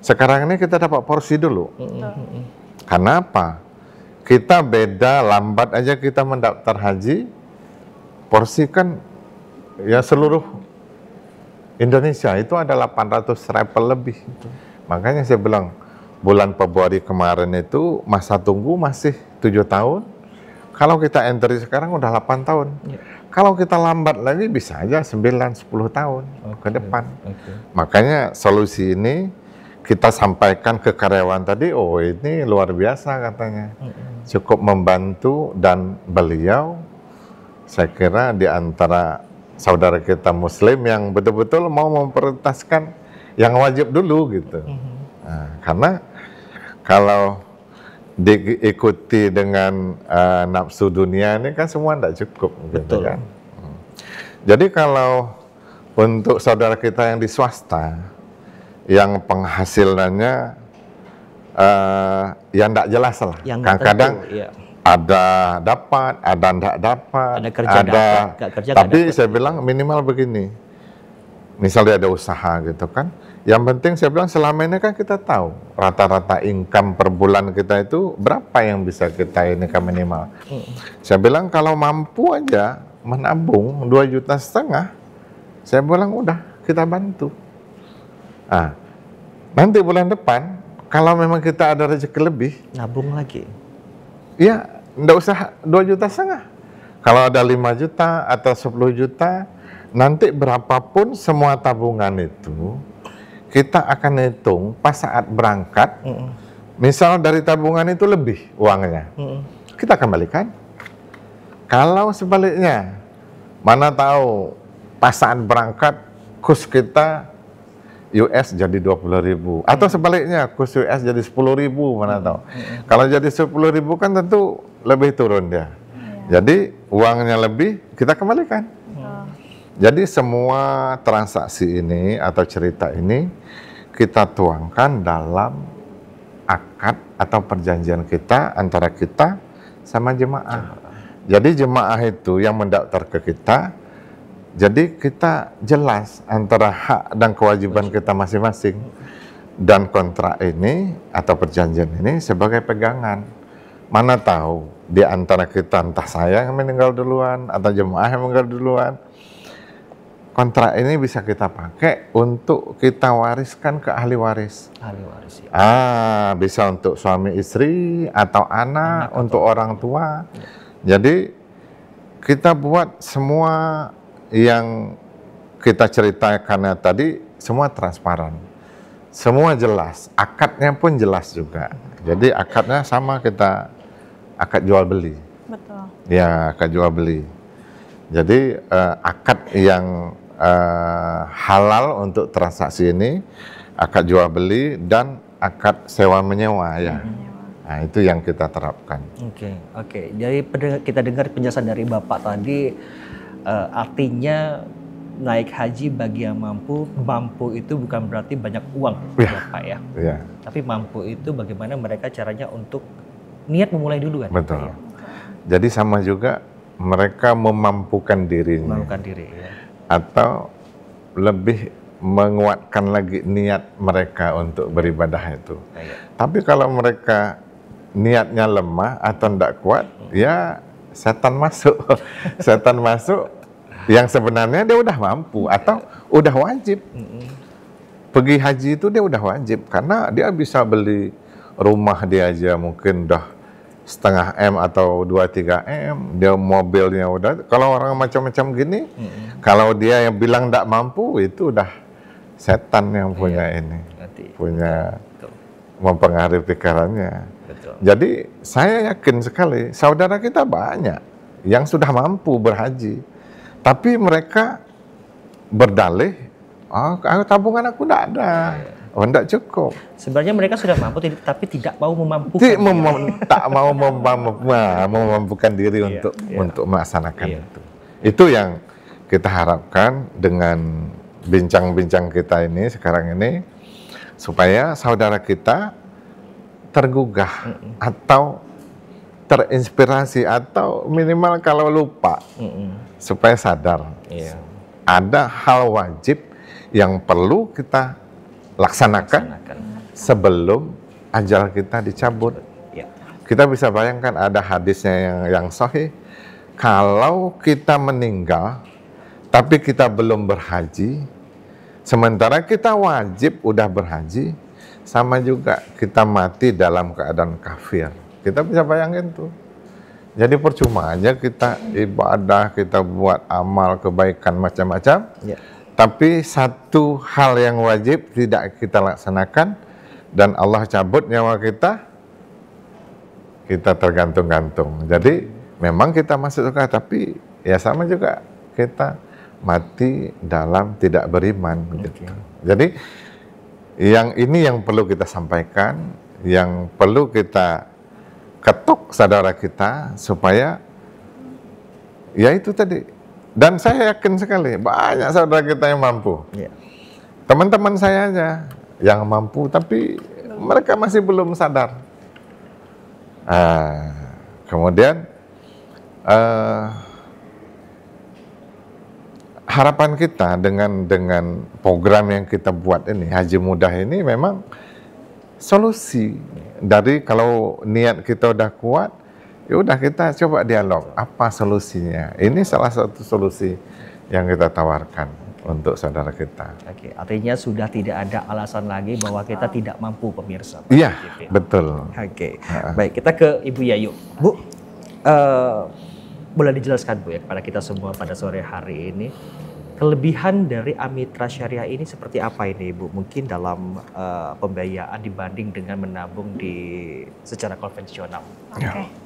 sekarang ini kita dapat porsi dulu. Karena apa? Kita beda lambat aja kita mendaftar haji, porsi kan ya seluruh Indonesia itu ada 800 rappel lebih. Makanya saya bilang bulan Februari kemarin itu masa tunggu masih 7 tahun. Kalau kita entry sekarang udah 8 tahun. Kalau kita lambat lagi bisa aja 9-10 tahun ke depan. Makanya solusi ini kita sampaikan ke karyawan tadi, oh ini luar biasa katanya. Cukup membantu dan beliau saya kira di antara saudara kita muslim yang betul-betul mau memprioritaskan yang wajib dulu gitu. Nah, karena kalau diikuti dengan nafsu dunia ini kan semua tidak cukup. Gitu kan? Jadi kalau untuk saudara kita yang di swasta, yang penghasilannya yang tidak jelas lah, kadang-kadang ada dapat, ada tidak dapat, ada kerja, gak kerja, tapi saya bilang minimal begini, misalnya ada usaha gitu kan, yang penting saya bilang selama ini kan kita tahu rata-rata income per bulan kita itu berapa yang bisa kita ini kan minimal. Saya bilang kalau mampu aja menabung 2,5 juta, saya bilang udah kita bantu. Nah, nanti bulan depan kalau memang kita ada rezeki lebih, nabung lagi. Ya, enggak usah 2,5 juta. Kalau ada 5 juta atau 10 juta, nanti berapapun semua tabungan itu kita akan hitung pas saat berangkat. Misal dari tabungan itu lebih uangnya, kita kembalikan. Kalau sebaliknya, mana tahu pas saat berangkat kurs kita US jadi 20.000 atau sebaliknya kurs US jadi 10.000, mana tahu. Kalau jadi 10.000 kan tentu lebih turun dia. Jadi uangnya lebih kita kembalikan. Jadi semua transaksi ini atau cerita ini kita tuangkan dalam akad atau perjanjian kita antara kita sama jemaah. Jadi jemaah itu yang mendaftar ke kita. Jadi kita jelas antara hak dan kewajiban kita masing-masing, dan kontrak ini atau perjanjian ini sebagai pegangan. Mana tahu di antara kita, entah saya yang meninggal duluan atau jemaah yang meninggal duluan, kontrak ini bisa kita pakai untuk kita wariskan ke ahli waris. Ahli waris. Ya. Bisa untuk suami istri atau anak untuk orang tua. Jadi kita buat semua yang kita ceritakan tadi semua transparan, semua jelas, akadnya pun jelas juga. Jadi akadnya sama, kita akad jual beli. Betul. Ya, akad jual beli. Jadi akad yang halal untuk transaksi ini, akad jual beli dan akad sewa menyewa ya. Nah, itu yang kita terapkan. Oke. Jadi kita dengar penjelasan dari Bapak tadi. Artinya naik haji bagi yang mampu itu bukan berarti banyak uang, Bapak ya. Tapi mampu itu bagaimana mereka caranya untuk niat memulai dulu kan. Betul. Ya? Jadi sama juga mereka memampukan dirinya. Memampukan diri ya. Atau lebih menguatkan lagi niat mereka untuk beribadah itu. Tapi kalau mereka niatnya lemah atau tidak kuat, ya setan masuk. Setan masuk yang sebenarnya dia udah mampu atau udah wajib. Pergi haji itu dia udah wajib karena dia bisa beli rumah dia aja mungkin udah 0,5 M atau 2-3 M, dia mobilnya udah. Kalau orang macam-macam gini, kalau dia yang bilang tidak mampu, itu udah setan yang punya ini, punya mempengaruhi pikirannya. Jadi saya yakin sekali saudara kita banyak yang sudah mampu berhaji, tapi mereka berdalih, tabungan aku tidak ada, tidak cukup. Sebenarnya mereka sudah mampu, tapi tidak mau memampukan. Tak mau memampukan diri untuk melaksanakan itu. Itu yang kita harapkan dengan bincang-bincang kita ini sekarang ini, supaya saudara kita tergugah atau terinspirasi atau minimal kalau lupa supaya sadar ada hal wajib yang perlu kita laksanakan sebelum ajal kita dicabut. Kita bisa bayangkan ada hadisnya yang sahih, kalau kita meninggal tapi kita belum berhaji, sementara kita wajib udah berhaji, sama juga kita mati dalam keadaan kafir. Kita bisa bayangin tuh. Jadi percuma aja kita ibadah, kita buat amal kebaikan macam-macam, tapi satu hal yang wajib tidak kita laksanakan dan Allah cabut nyawa kita, kita tergantung-gantung. Jadi memang kita masuk surga, tapi ya sama juga kita mati dalam tidak beriman. Gitu. Jadi yang ini yang perlu kita sampaikan, yang perlu kita ketuk saudara kita supaya ya itu tadi. Dan saya yakin sekali banyak saudara kita yang mampu. Teman-teman saya aja yang mampu, tapi mereka masih belum sadar. Kemudian harapan kita dengan program yang kita buat ini, Haji Mudah ini memang solusi dari kalau niat kita udah kuat, ya udah kita coba dialog apa solusinya. Ini salah satu solusi yang kita tawarkan untuk saudara kita. Oke, artinya sudah tidak ada alasan lagi bahwa kita tidak mampu, pemirsa. Iya, betul. Oke, baik, kita ke Ibu Yayu. Bu, boleh dijelaskan Bu ya kepada kita semua pada sore hari ini, kelebihan dari Amitra Syariah ini seperti apa ini Ibu? Mungkin dalam pembiayaan dibanding dengan menabung secara konvensional. Oke.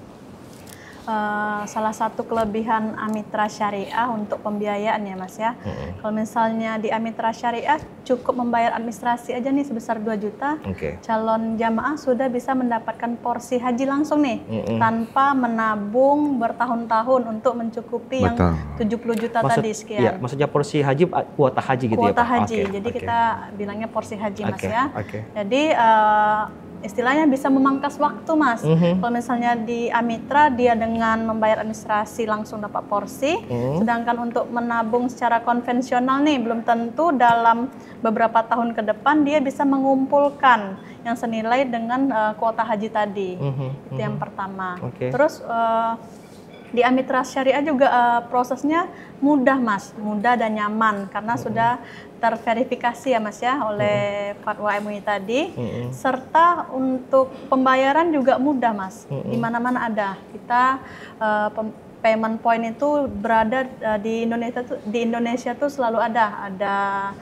Salah satu kelebihan Amitra Syariah untuk pembiayaan ya Mas ya. Kalau misalnya di Amitra Syariah cukup membayar administrasi aja nih sebesar 2 juta, calon jamaah sudah bisa mendapatkan porsi haji langsung nih, tanpa menabung bertahun-tahun untuk mencukupi yang 70 juta tadi sekian. Iya, maksudnya porsi haji, kuota haji gitu ya Pak? Kuota haji, jadi kita bilangnya porsi haji Mas ya. Jadi istilahnya bisa memangkas waktu Mas. Kalau misalnya di Amitra dia dengan membayar administrasi langsung dapat porsi, sedangkan untuk menabung secara konvensional nih belum tentu dalam beberapa tahun ke depan dia bisa mengumpulkan yang senilai dengan kuota haji tadi. Itu yang pertama. Terus di Amitra Syariah juga prosesnya mudah Mas, mudah dan nyaman karena sudah terverifikasi ya Mas ya oleh Fatwa MUI tadi, serta untuk pembayaran juga mudah Mas, di mana-mana ada. Kita payment point itu berada di Indonesia tuh selalu ada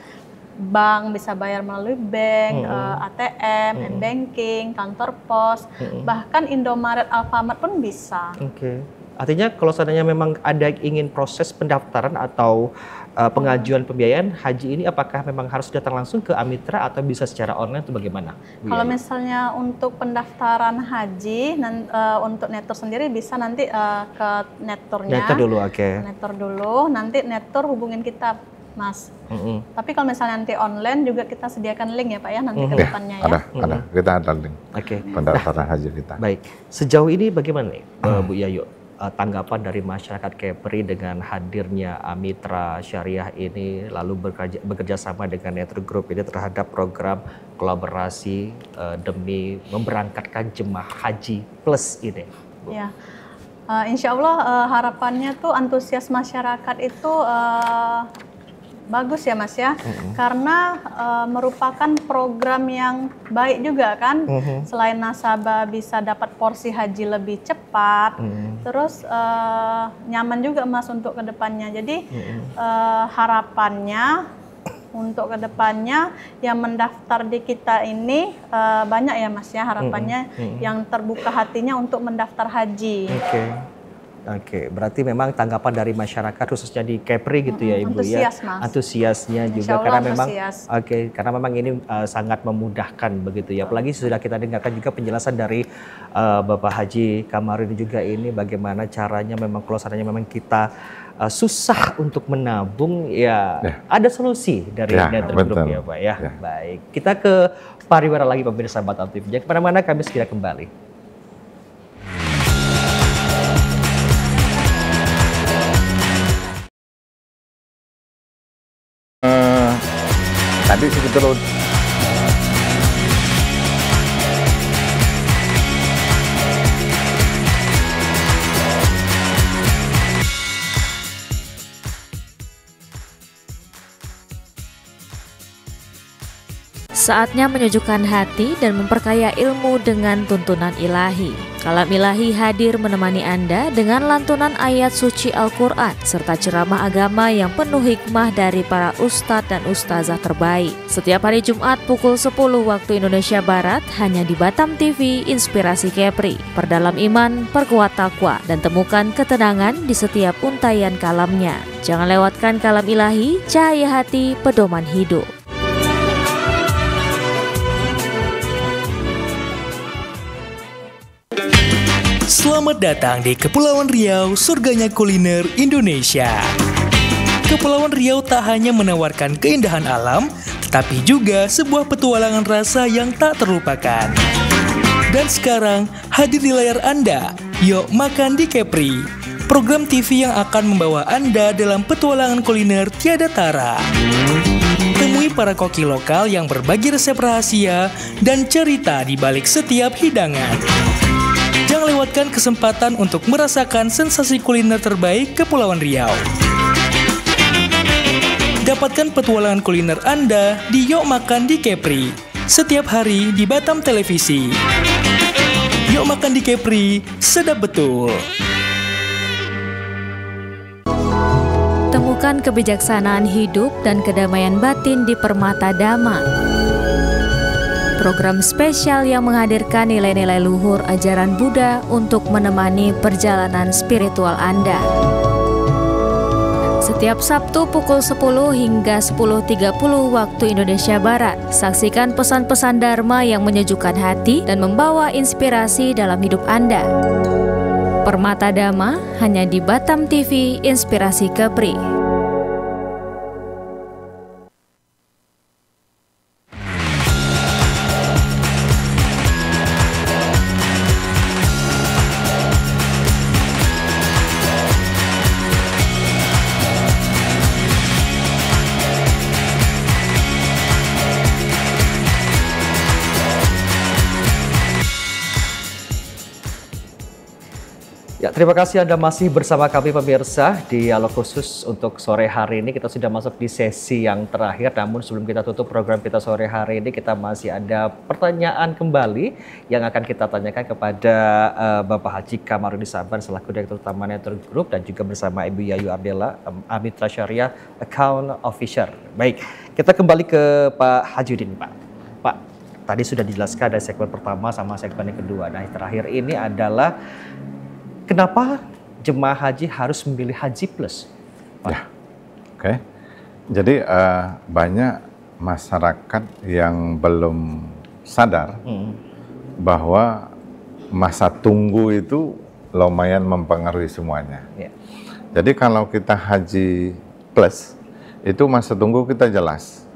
bank, bisa bayar melalui bank, ATM, banking, kantor pos, bahkan Indomaret, Alfamart pun bisa. Artinya kalau seandainya memang ada ingin proses pendaftaran atau pengajuan pembiayaan haji ini, apakah memang harus datang langsung ke Amitra atau bisa secara online atau bagaimana? Kalau misalnya untuk pendaftaran haji, untuk netor sendiri bisa nanti ke netornya. Netor dulu, Netor dulu, nanti netor hubungin kita Mas. Tapi kalau misalnya nanti online juga kita sediakan link ya Pak ya nanti ke depannya ya. Ada, kita ada link pendaftaran haji kita. Baik, sejauh ini bagaimana nih Bu Yayu? Tanggapan dari masyarakat Kepri dengan hadirnya Amitra Syariah ini, lalu bekerja sama dengan Network Group ini terhadap program kolaborasi demi memberangkatkan jemaah haji plus ini? Ya, insya Allah harapannya tuh antusias masyarakat itu bagus ya Mas ya, karena merupakan program yang baik juga kan. Selain nasabah bisa dapat porsi haji lebih cepat, terus nyaman juga Mas untuk kedepannya. Jadi harapannya untuk kedepannya yang mendaftar di kita ini banyak ya Mas ya, harapannya yang terbuka hatinya untuk mendaftar haji. Oke, berarti memang tanggapan dari masyarakat khususnya di Kepri gitu ya Ibu antusias, ya, Mas. Antusiasnya juga Allah karena memang karena memang ini sangat memudahkan begitu ya. Apalagi sudah kita dengarkan juga penjelasan dari Bapak Haji Kamarudin juga ini bagaimana caranya memang kalau seandainya memang kita susah untuk menabung ya, ada solusi dari Network Group ya Pak ya. Baik, kita ke pariwara lagi pemirsa Batam TV. Jangan kemana-mana, kami segera kembali. Tadi sebetulnya Saatnya menyejukkan hati dan memperkaya ilmu dengan tuntunan ilahi. Kalam Ilahi hadir menemani Anda dengan lantunan ayat suci Al-Quran serta ceramah agama yang penuh hikmah dari para ustadz dan ustazah terbaik. Setiap hari Jumat pukul 10 waktu Indonesia Barat hanya di Batam TV Inspirasi Kepri. Perdalam iman, perkuat takwa, dan temukan ketenangan di setiap untayan kalamnya. Jangan lewatkan Kalam Ilahi, cahaya hati, pedoman hidup. Selamat datang di Kepulauan Riau, surganya kuliner Indonesia. Kepulauan Riau tak hanya menawarkan keindahan alam, tetapi juga sebuah petualangan rasa yang tak terlupakan. Dan sekarang hadir di layar Anda, Yuk Makan di Kepri, program TV yang akan membawa Anda dalam petualangan kuliner tiada tara. Temui para koki lokal yang berbagi resep rahasia dan cerita di balik setiap hidangan. Jangan lewatkan kesempatan untuk merasakan sensasi kuliner terbaik Kepulauan Riau. Dapatkan petualangan kuliner Anda di Yuk Makan di Kepri, setiap hari di Batam Televisi. Yuk Makan di Kepri, sedap betul. Temukan kebijaksanaan hidup dan kedamaian batin di Permata Dhamma. Program spesial yang menghadirkan nilai-nilai luhur ajaran Buddha untuk menemani perjalanan spiritual Anda. Setiap Sabtu pukul 10 hingga 10.30 waktu Indonesia Barat, saksikan pesan-pesan Dharma yang menyejukkan hati dan membawa inspirasi dalam hidup Anda. Permata Dhamma hanya di Batam TV Inspirasi Kepri. Ya, terima kasih Anda masih bersama kami pemirsa di Dialog Khusus untuk sore hari ini. Kita sudah masuk di sesi yang terakhir, namun sebelum kita tutup program kita sore hari ini, kita masih ada pertanyaan kembali yang akan kita tanyakan kepada Bapak Haji Kamarudin Saban selaku Direktur Utama Network Group dan juga bersama Ibu Yayu Ardela, Mitra Syariah Account Officer. Baik, kita kembali ke Pak Hajudin, Pak. Pak, tadi sudah dijelaskan dari segmen pertama sama segmen yang kedua. Nah, yang terakhir ini adalah kenapa jemaah haji harus memilih Haji Plus? Pak? Ya, oke. Jadi banyak masyarakat yang belum sadar bahwa masa tunggu itu lumayan mempengaruhi semuanya. Ya. Jadi kalau kita Haji Plus, itu masa tunggu kita jelas.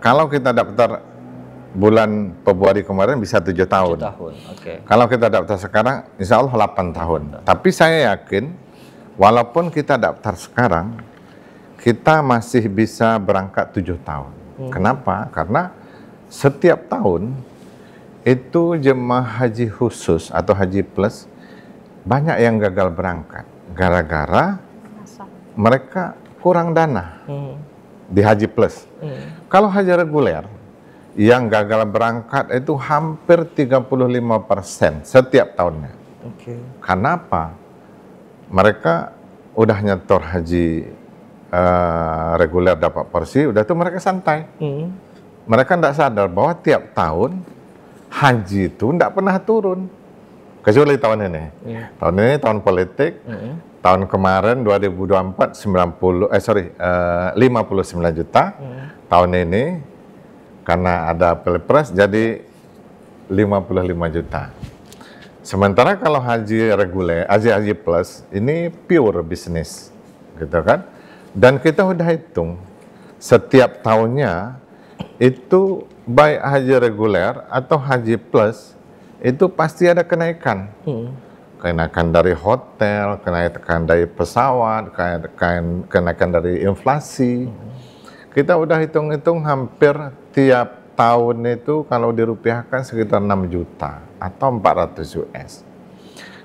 Kalau kita daftar bulan Februari kemarin bisa 7 tahun. 7 tahun. Okay. Kalau kita daftar sekarang, insya Allah 8 tahun. Tapi saya yakin, walaupun kita daftar sekarang, kita masih bisa berangkat 7 tahun. Kenapa? Karena setiap tahun, itu jemaah haji khusus atau Haji Plus, banyak yang gagal berangkat. Gara-gara mereka kurang dana di Haji Plus. Kalau haji reguler, yang gagal berangkat itu hampir 35% setiap tahunnya. Okay. Kenapa? Mereka udah nyetor haji reguler dapat porsi, udah itu mereka santai. Mereka tidak sadar bahwa tiap tahun haji itu tidak pernah turun. Kecuali tahun ini. Tahun ini tahun politik. Tahun kemarin 2024 59 juta. Tahun ini karena ada pilpres jadi 55 juta. Sementara kalau haji reguler, haji plus ini pure bisnis, gitu kan? Dan kita udah hitung setiap tahunnya itu baik haji reguler atau haji plus itu pasti ada kenaikan. Kenaikan dari hotel, kenaikan dari pesawat, kenaikan dari inflasi. Kita udah hitung-hitung hampir tiap tahun itu kalau dirupiahkan sekitar 6 juta atau 400 US.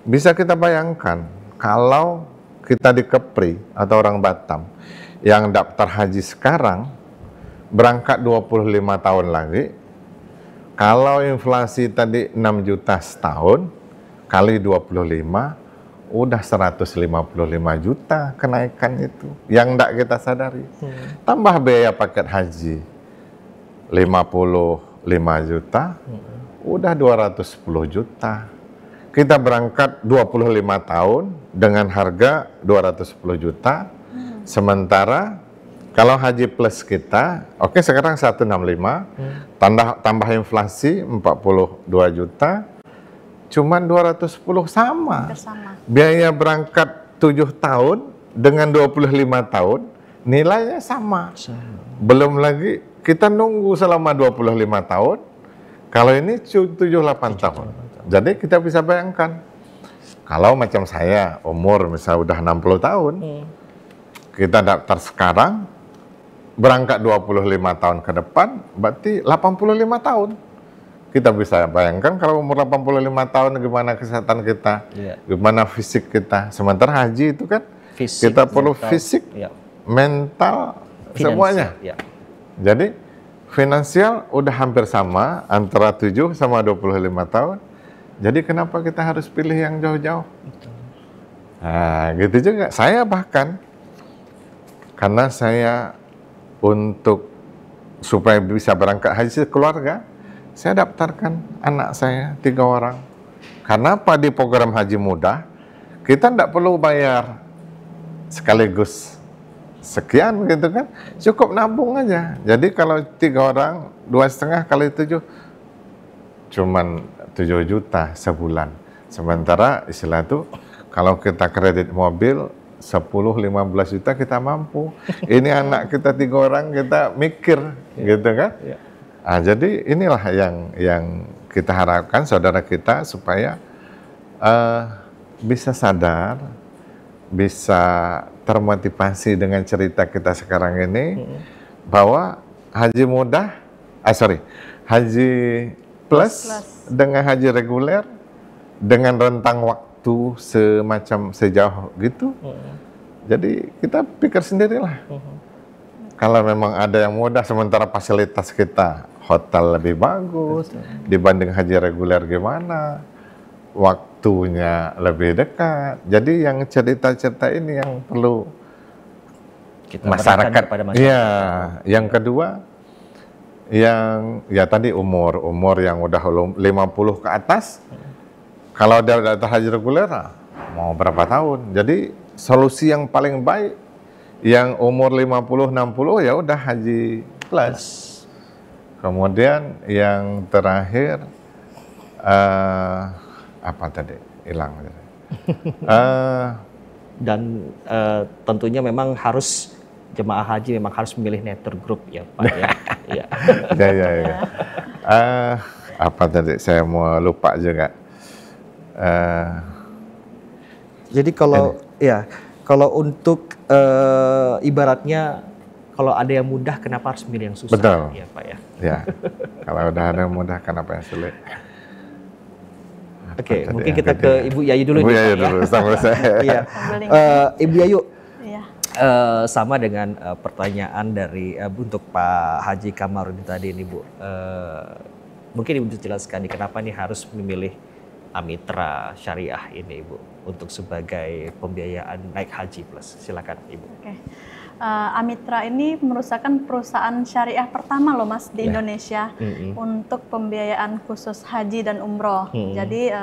Bisa kita bayangkan kalau kita di Kepri atau orang Batam yang daftar haji sekarang berangkat 25 tahun lagi, kalau inflasi tadi 6 juta setahun kali 25 udah 155 juta kenaikan itu yang tidak kita sadari. Tambah biaya paket haji 55 juta, udah 210 juta. Kita berangkat 25 tahun dengan harga 210 juta. Sementara kalau haji plus kita, oke sekarang 165, tambah inflasi 42 juta, cuman 210 sama. Bersama. Biaya berangkat 7 tahun dengan 25 tahun nilainya sama. Belum lagi kita nunggu selama 25 tahun. Kalau ini 7-8 tahun. Jadi kita bisa bayangkan kalau macam saya umur misalnya udah 60 tahun. Kita daftar sekarang berangkat 25 tahun ke depan berarti 85 tahun. Kita bisa bayangkan kalau umur 85 tahun gimana kesehatan kita, gimana fisik kita. Sementara haji itu kan fisik, kita perlu mental, fisik, mental, finansial, semuanya. Jadi finansial udah hampir sama antara 7 sama 25 tahun. Jadi kenapa kita harus pilih yang jauh-jauh? Nah, gitu juga. Saya bahkan karena saya untuk supaya bisa berangkat haji keluarga, saya daftarkan anak saya 3 orang. Karena apa di program Haji Mudah, kita tidak perlu bayar sekaligus sekian gitu kan, cukup nabung aja. Jadi kalau 3 orang, 2,5 kali 7, cuman 7 juta sebulan. Sementara istilah itu, kalau kita kredit mobil, 10-15 juta kita mampu. Ini anak kita 3 orang, kita mikir gitu kan. Nah, jadi inilah yang kita harapkan saudara kita supaya bisa sadar, bisa termotivasi dengan cerita kita sekarang ini bahwa haji mudah, haji plus dengan haji reguler dengan rentang waktu semacam sejauh gitu. Jadi kita pikir sendirilah. Kalau memang ada yang mudah sementara fasilitas kita hotel lebih bagus dibanding haji reguler gimana, waktunya lebih dekat. Jadi yang cerita-cerita ini yang perlu kita masyarakat. Iya, yang kedua yang ya tadi umur yang udah 50 ke atas. Kalau dia udah haji reguler mau berapa tahun. Jadi solusi yang paling baik yang umur 50-60 ya udah haji plus. Kemudian yang terakhir apa tadi hilang. Dan tentunya memang harus jemaah haji memang harus memilih network group ya Pak ya. Ya. Apa tadi saya mau lupa juga. Jadi kalau untuk ibaratnya kalau ada yang mudah, kenapa harus milih yang susah? Betul. Ya, Pak ya. Ya. Kalau udah ada yang mudah, kenapa yang sulit? Oke, mungkin kita ke Ibu Yayu dulu. Ibu Yayu dulu, sama saya. Iya. Ibu Yayu, sama dengan pertanyaan dari untuk Pak Haji Kamarudin tadi nih Bu. Mungkin Ibu bisa jelaskan nih kenapa nih harus memilih Amitra Syariah ini Ibu untuk sebagai pembiayaan naik haji plus. Silakan Ibu. Oke. Amitra ini merupakan perusahaan syariah pertama loh Mas di Indonesia untuk pembiayaan khusus haji dan umroh. Jadi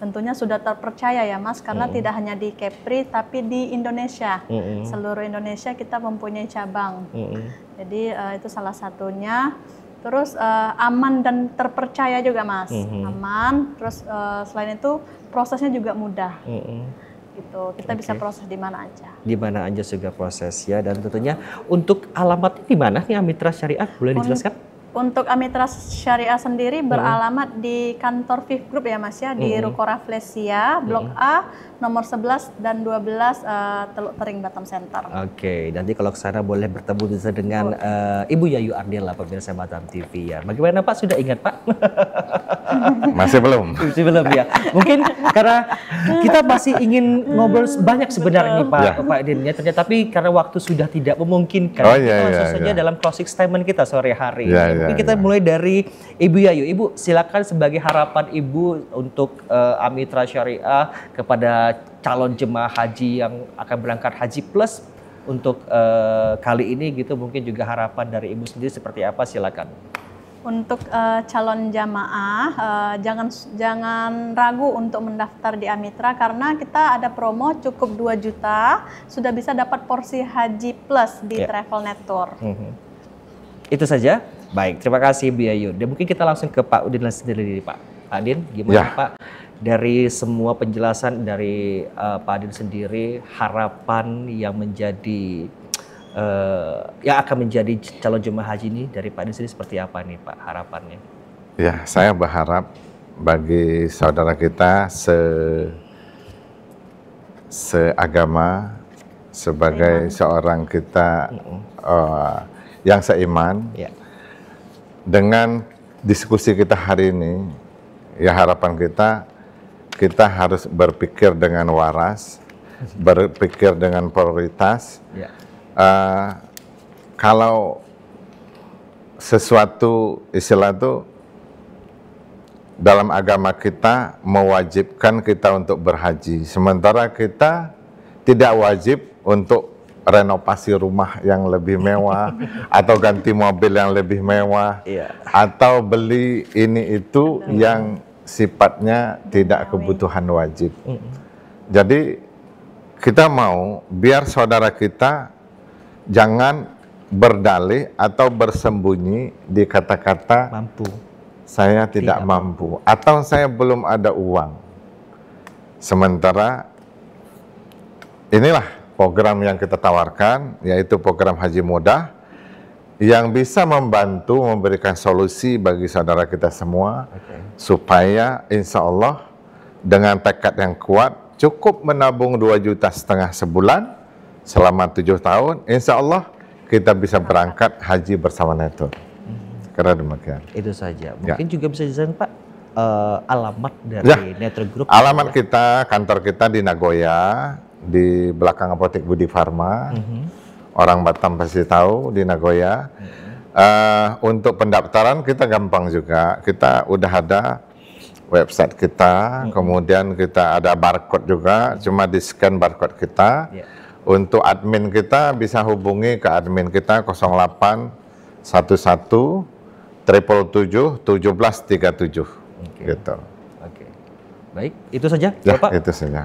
tentunya sudah terpercaya ya Mas karena tidak hanya di Kepri tapi di Indonesia. Seluruh Indonesia kita mempunyai cabang. Jadi itu salah satunya. Terus aman dan terpercaya juga Mas. Aman. Terus selain itu prosesnya juga mudah. Gitu. Kita bisa proses di mana aja. Di mana aja juga proses ya, dan tentunya untuk alamatnya di mana nih Amitra Syariah, boleh dijelaskan? Untuk Amitra Syariah sendiri beralamat di kantor Viv Group ya Mas ya, di Ruko Rafflesia, Blok A, nomor 11 dan 12 Teluk Tering Batam Center. Oke, nanti kalau ke sana boleh bertemu dengan Ibu Yayu Ardela pemirsa Batam TV ya. Bagaimana Pak, sudah ingat Pak? Masih belum. Masih belum ya. Mungkin karena kita masih ingin ngobrol banyak sebenarnya Pak Din ya, ternyata tapi karena waktu sudah tidak memungkinkan. Kita langsung saja dalam closing statement kita sore hari. Mungkin kita mulai dari Ibu Yayu. Ibu silakan sebagai harapan Ibu untuk Amitra Syariah kepada calon jemaah haji yang akan berangkat haji plus untuk kali ini gitu, mungkin juga harapan dari Ibu sendiri seperti apa, silakan. Untuk calon jamaah jangan ragu untuk mendaftar di Amitra karena kita ada promo cukup 2 juta sudah bisa dapat porsi haji plus di Travelnet Tour. Itu saja. Baik, terima kasih Bu Yayu. Dan mungkin kita langsung ke Pak Udin sendiri Pak. Pak Din, gimana Pak? Dari semua penjelasan dari Pak Din sendiri, harapan yang menjadi yang akan menjadi calon jemaah haji ini dari Pak Din sendiri seperti apa nih Pak harapannya? Ya, saya berharap bagi saudara kita seagama, sebagai seorang kita yang seiman, dengan diskusi kita hari ini, ya harapan kita harus berpikir dengan waras, berpikir dengan prioritas. Kalau sesuatu istilah itu dalam agama kita mewajibkan kita untuk berhaji, sementara kita tidak wajib untuk renovasi rumah yang lebih mewah atau ganti mobil yang lebih mewah, atau beli ini itu yang sifatnya tidak kebutuhan wajib. Jadi kita mau biar saudara kita jangan berdalih atau bersembunyi di kata-kata mampu, saya tidak mampu, atau saya belum ada uang. Sementara inilah program yang kita tawarkan, yaitu program Haji Mudah, yang bisa membantu memberikan solusi bagi saudara kita semua, supaya insya Allah dengan tekad yang kuat, cukup menabung 2,5 juta sebulan, selama 7 tahun, insya Allah kita bisa berangkat haji bersama Netur. Karena demikian. Itu saja. Mungkin juga bisa dijelaskan Pak, alamat dari Netur Group. Alamat kita, kantor kita di Nagoya, di belakang apotek Budi Pharma. Orang Batam pasti tahu di Nagoya. Untuk pendaftaran kita gampang juga. Kita udah ada website kita, kemudian kita ada barcode juga, cuma di scan barcode kita. Untuk admin kita bisa hubungi ke admin kita 0811 777 1737 gitu. Baik, itu saja Bapak? Itu saja.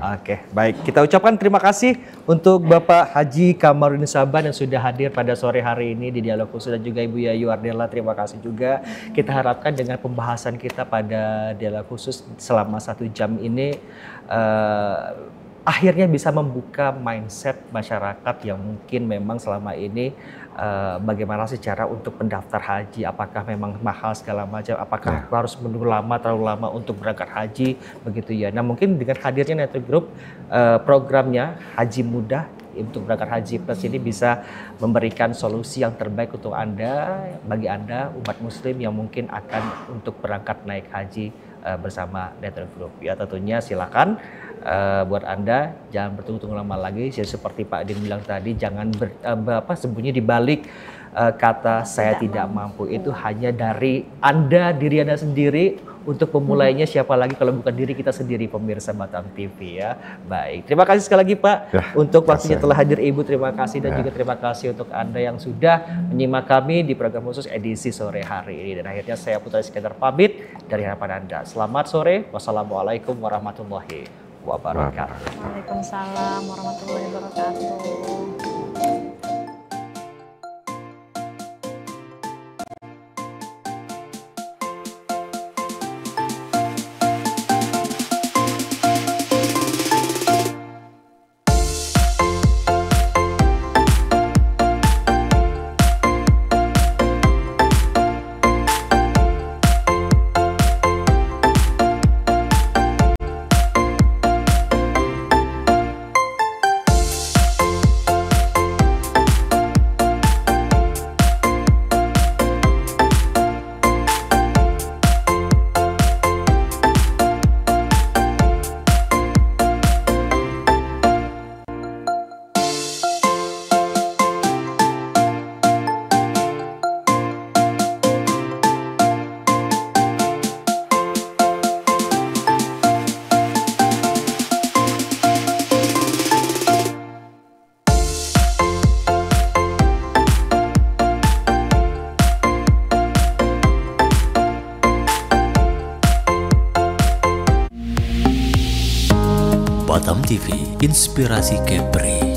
Baik. Kita ucapkan terima kasih untuk Bapak Haji Kamarudin Saban yang sudah hadir pada sore hari ini di Dialog Khusus, dan juga Ibu Yayu Ardela, terima kasih juga. Kita harapkan dengan pembahasan kita pada Dialog Khusus selama 1 jam ini, akhirnya bisa membuka mindset masyarakat yang mungkin memang selama ini bagaimana sih cara untuk pendaftar haji, apakah memang mahal segala macam, apakah harus menunggu terlalu lama untuk berangkat haji, begitu ya. Nah mungkin dengan hadirnya Netur Group, programnya Haji Mudah untuk berangkat haji plus ini bisa memberikan solusi yang terbaik untuk Anda, bagi Anda umat muslim yang mungkin akan untuk berangkat naik haji bersama Netur Group. Ya tentunya silakan buat Anda jangan bertunggu-tunggu lama lagi. Seperti Pak Din bilang tadi, jangan sembunyi di balik kata saya tidak mampu. Itu hanya dari Anda, diri Anda sendiri. Untuk memulainya siapa lagi kalau bukan diri kita sendiri, pemirsa Batam TV ya. Baik, terima kasih sekali lagi Pak untuk waktunya telah hadir Ibu, terima kasih, dan juga terima kasih untuk Anda yang sudah menyimak kami di program khusus edisi sore hari ini. Dan akhirnya saya Putra Iskandar pamit dari hadapan Anda. Selamat sore, wassalamualaikum warahmatullahi wabarakatuh. Waalaikumsalam warahmatullahi wabarakatuh. Batam TV, inspirasi Kepri.